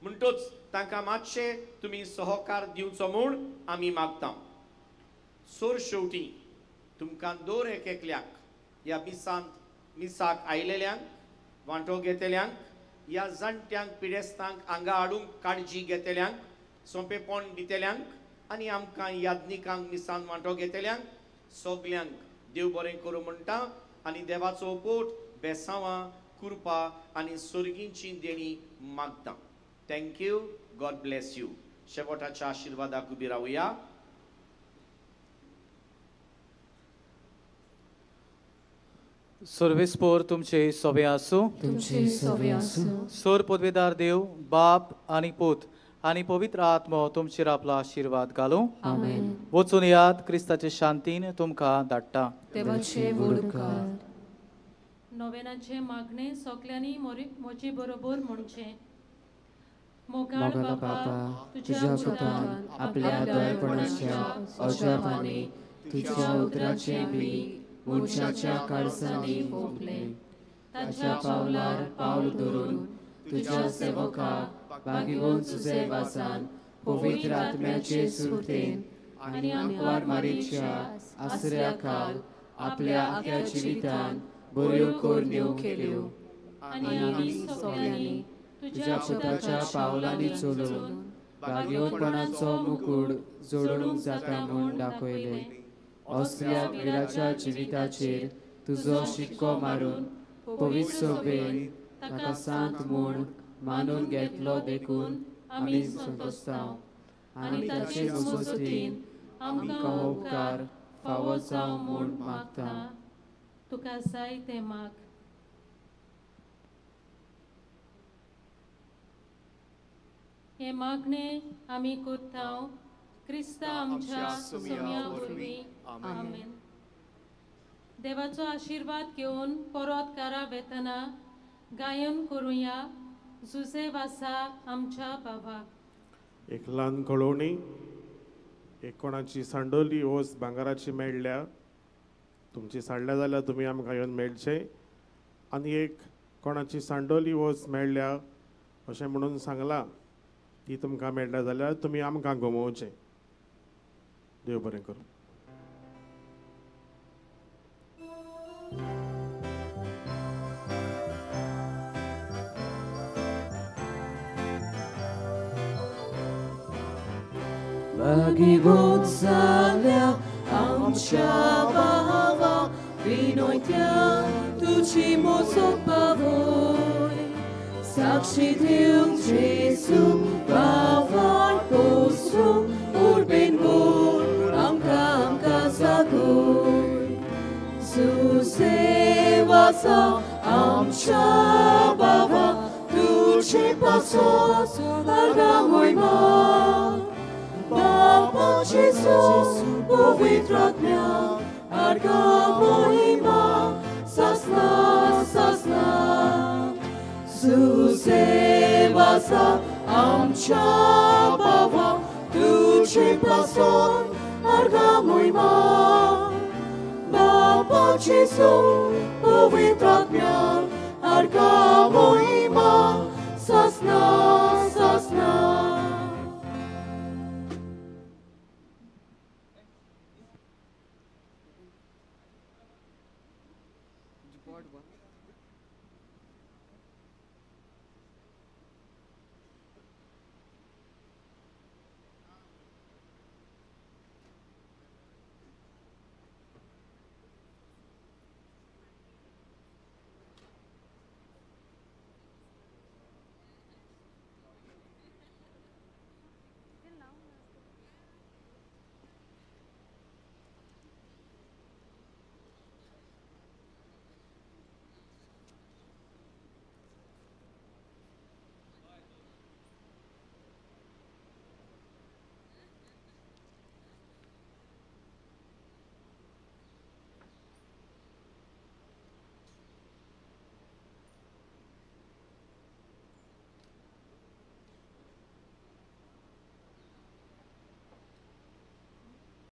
म्हणटच तांकां मातशें तुमी सहकार दिवचो म्हूण आमी मागता. सोर शेवटी तुमकां दर एकल्याक ह्या मिसाक आयलेल्यांक, वांटो घेतल्यांक, ह्या जाणट्यांक पिडेस्तांक हांगा हाडूंक काळजी घेतल्यांक, सोंपेपण दितल्यांक आनी आमकां यादनिकांक मिसान वांटो घेतल्यांक सगल्यांक देव बरें करूं म्हणटा आनी देवाचो पोट बेसांवां, कृपा आनी सर्गींची देणी मागता. थँक्यू. God bless you. शेवटाच्या आशिर्वादाक उबी रावया. सर्वेस्पोर तुमचे सोबे आसूं. तुमचे सोबे आसूं. सोर पदवेदार देव बाप आनी पूत आनी पवित्र आत्मो तुमचेर आपलो आशिर्वाद घालूं. आमेन. वचून याद क्रिस्ताचे शांतीन तुमकां धाडटा. देवाचे वडकार. नोवेनाचे मागणे सगल्यांनी म्हजे बरोबर म्हणचे. मोगाळ मोगाला बापा, बापा, तुझ्या तुझ्या पुतान पुतान आपल्या दयाळपणाच्या अजापाने तुझ्या उदराचे बी मनशाच्या काळजांनी भोगले. ताच्या पावलार पावल धरून तुझ्या सेवकाक बागिवून तुझे वासान पवित्र आत्म्याचे सुरतेन आनी आंकवार मारीच्या आसऱ्या काल आपल्या आख्या जिवितान बऱ्यो कोरण्यो केल्यो. आनी आमी सगळ्यांनी तुझ्या पुताच्या पावलांनी चलून बागिवपणाचो मुकुट जोडूंक जाता म्हूण दाखयले. असल्या विराच्या जिविताचेर तुजो शिक्को मारून पवित्र सभेन ताका सांत म्हूण मानून घेतलो देखून आमी संतोसतांव. आनी ताचे मजतीन आमकां उपकार फावो जावं म्हूण मागता. तुका जाय ते माग. हे मागणे आमी करता क्रिस्ता आमच्या सुम्या वरवीं. आमेन. देवाचो आशिर्वाद घेवन परत घरा वेतना गायन करुया जुसे वासा आमच्या भावाक. एक ल्हान कळवणी. एक कोणाची सांडोली ओस भांगाराची मेळ्ळ्या, तुमची सांडल्या जाल्यार तुमी आमकां येवन मेळचे. आनी एक कोणाची सांडोली ओस मेळ्ळ्या अशें म्हणून सांगलां, ती तुमकां मेळ्ळ्या जाल्यार तुमी आमकां घुमोवचें. देव बरें करूं. Bagiwot zalia amcia bahava winoitia tuci mozok bawoj. Sakshi Deum Jesu bawar postru urben bor amka zagoj. Zuse wasa amcia bawa tuci pasos argamoj ma. Baba Jesu, powitratnia, arga moima, sasna, sasna. Zuse wasa amcia bawa, tuci pason, arga moima. Baba Jesu, powitratnia, arga moima, sasna, sasna. God one.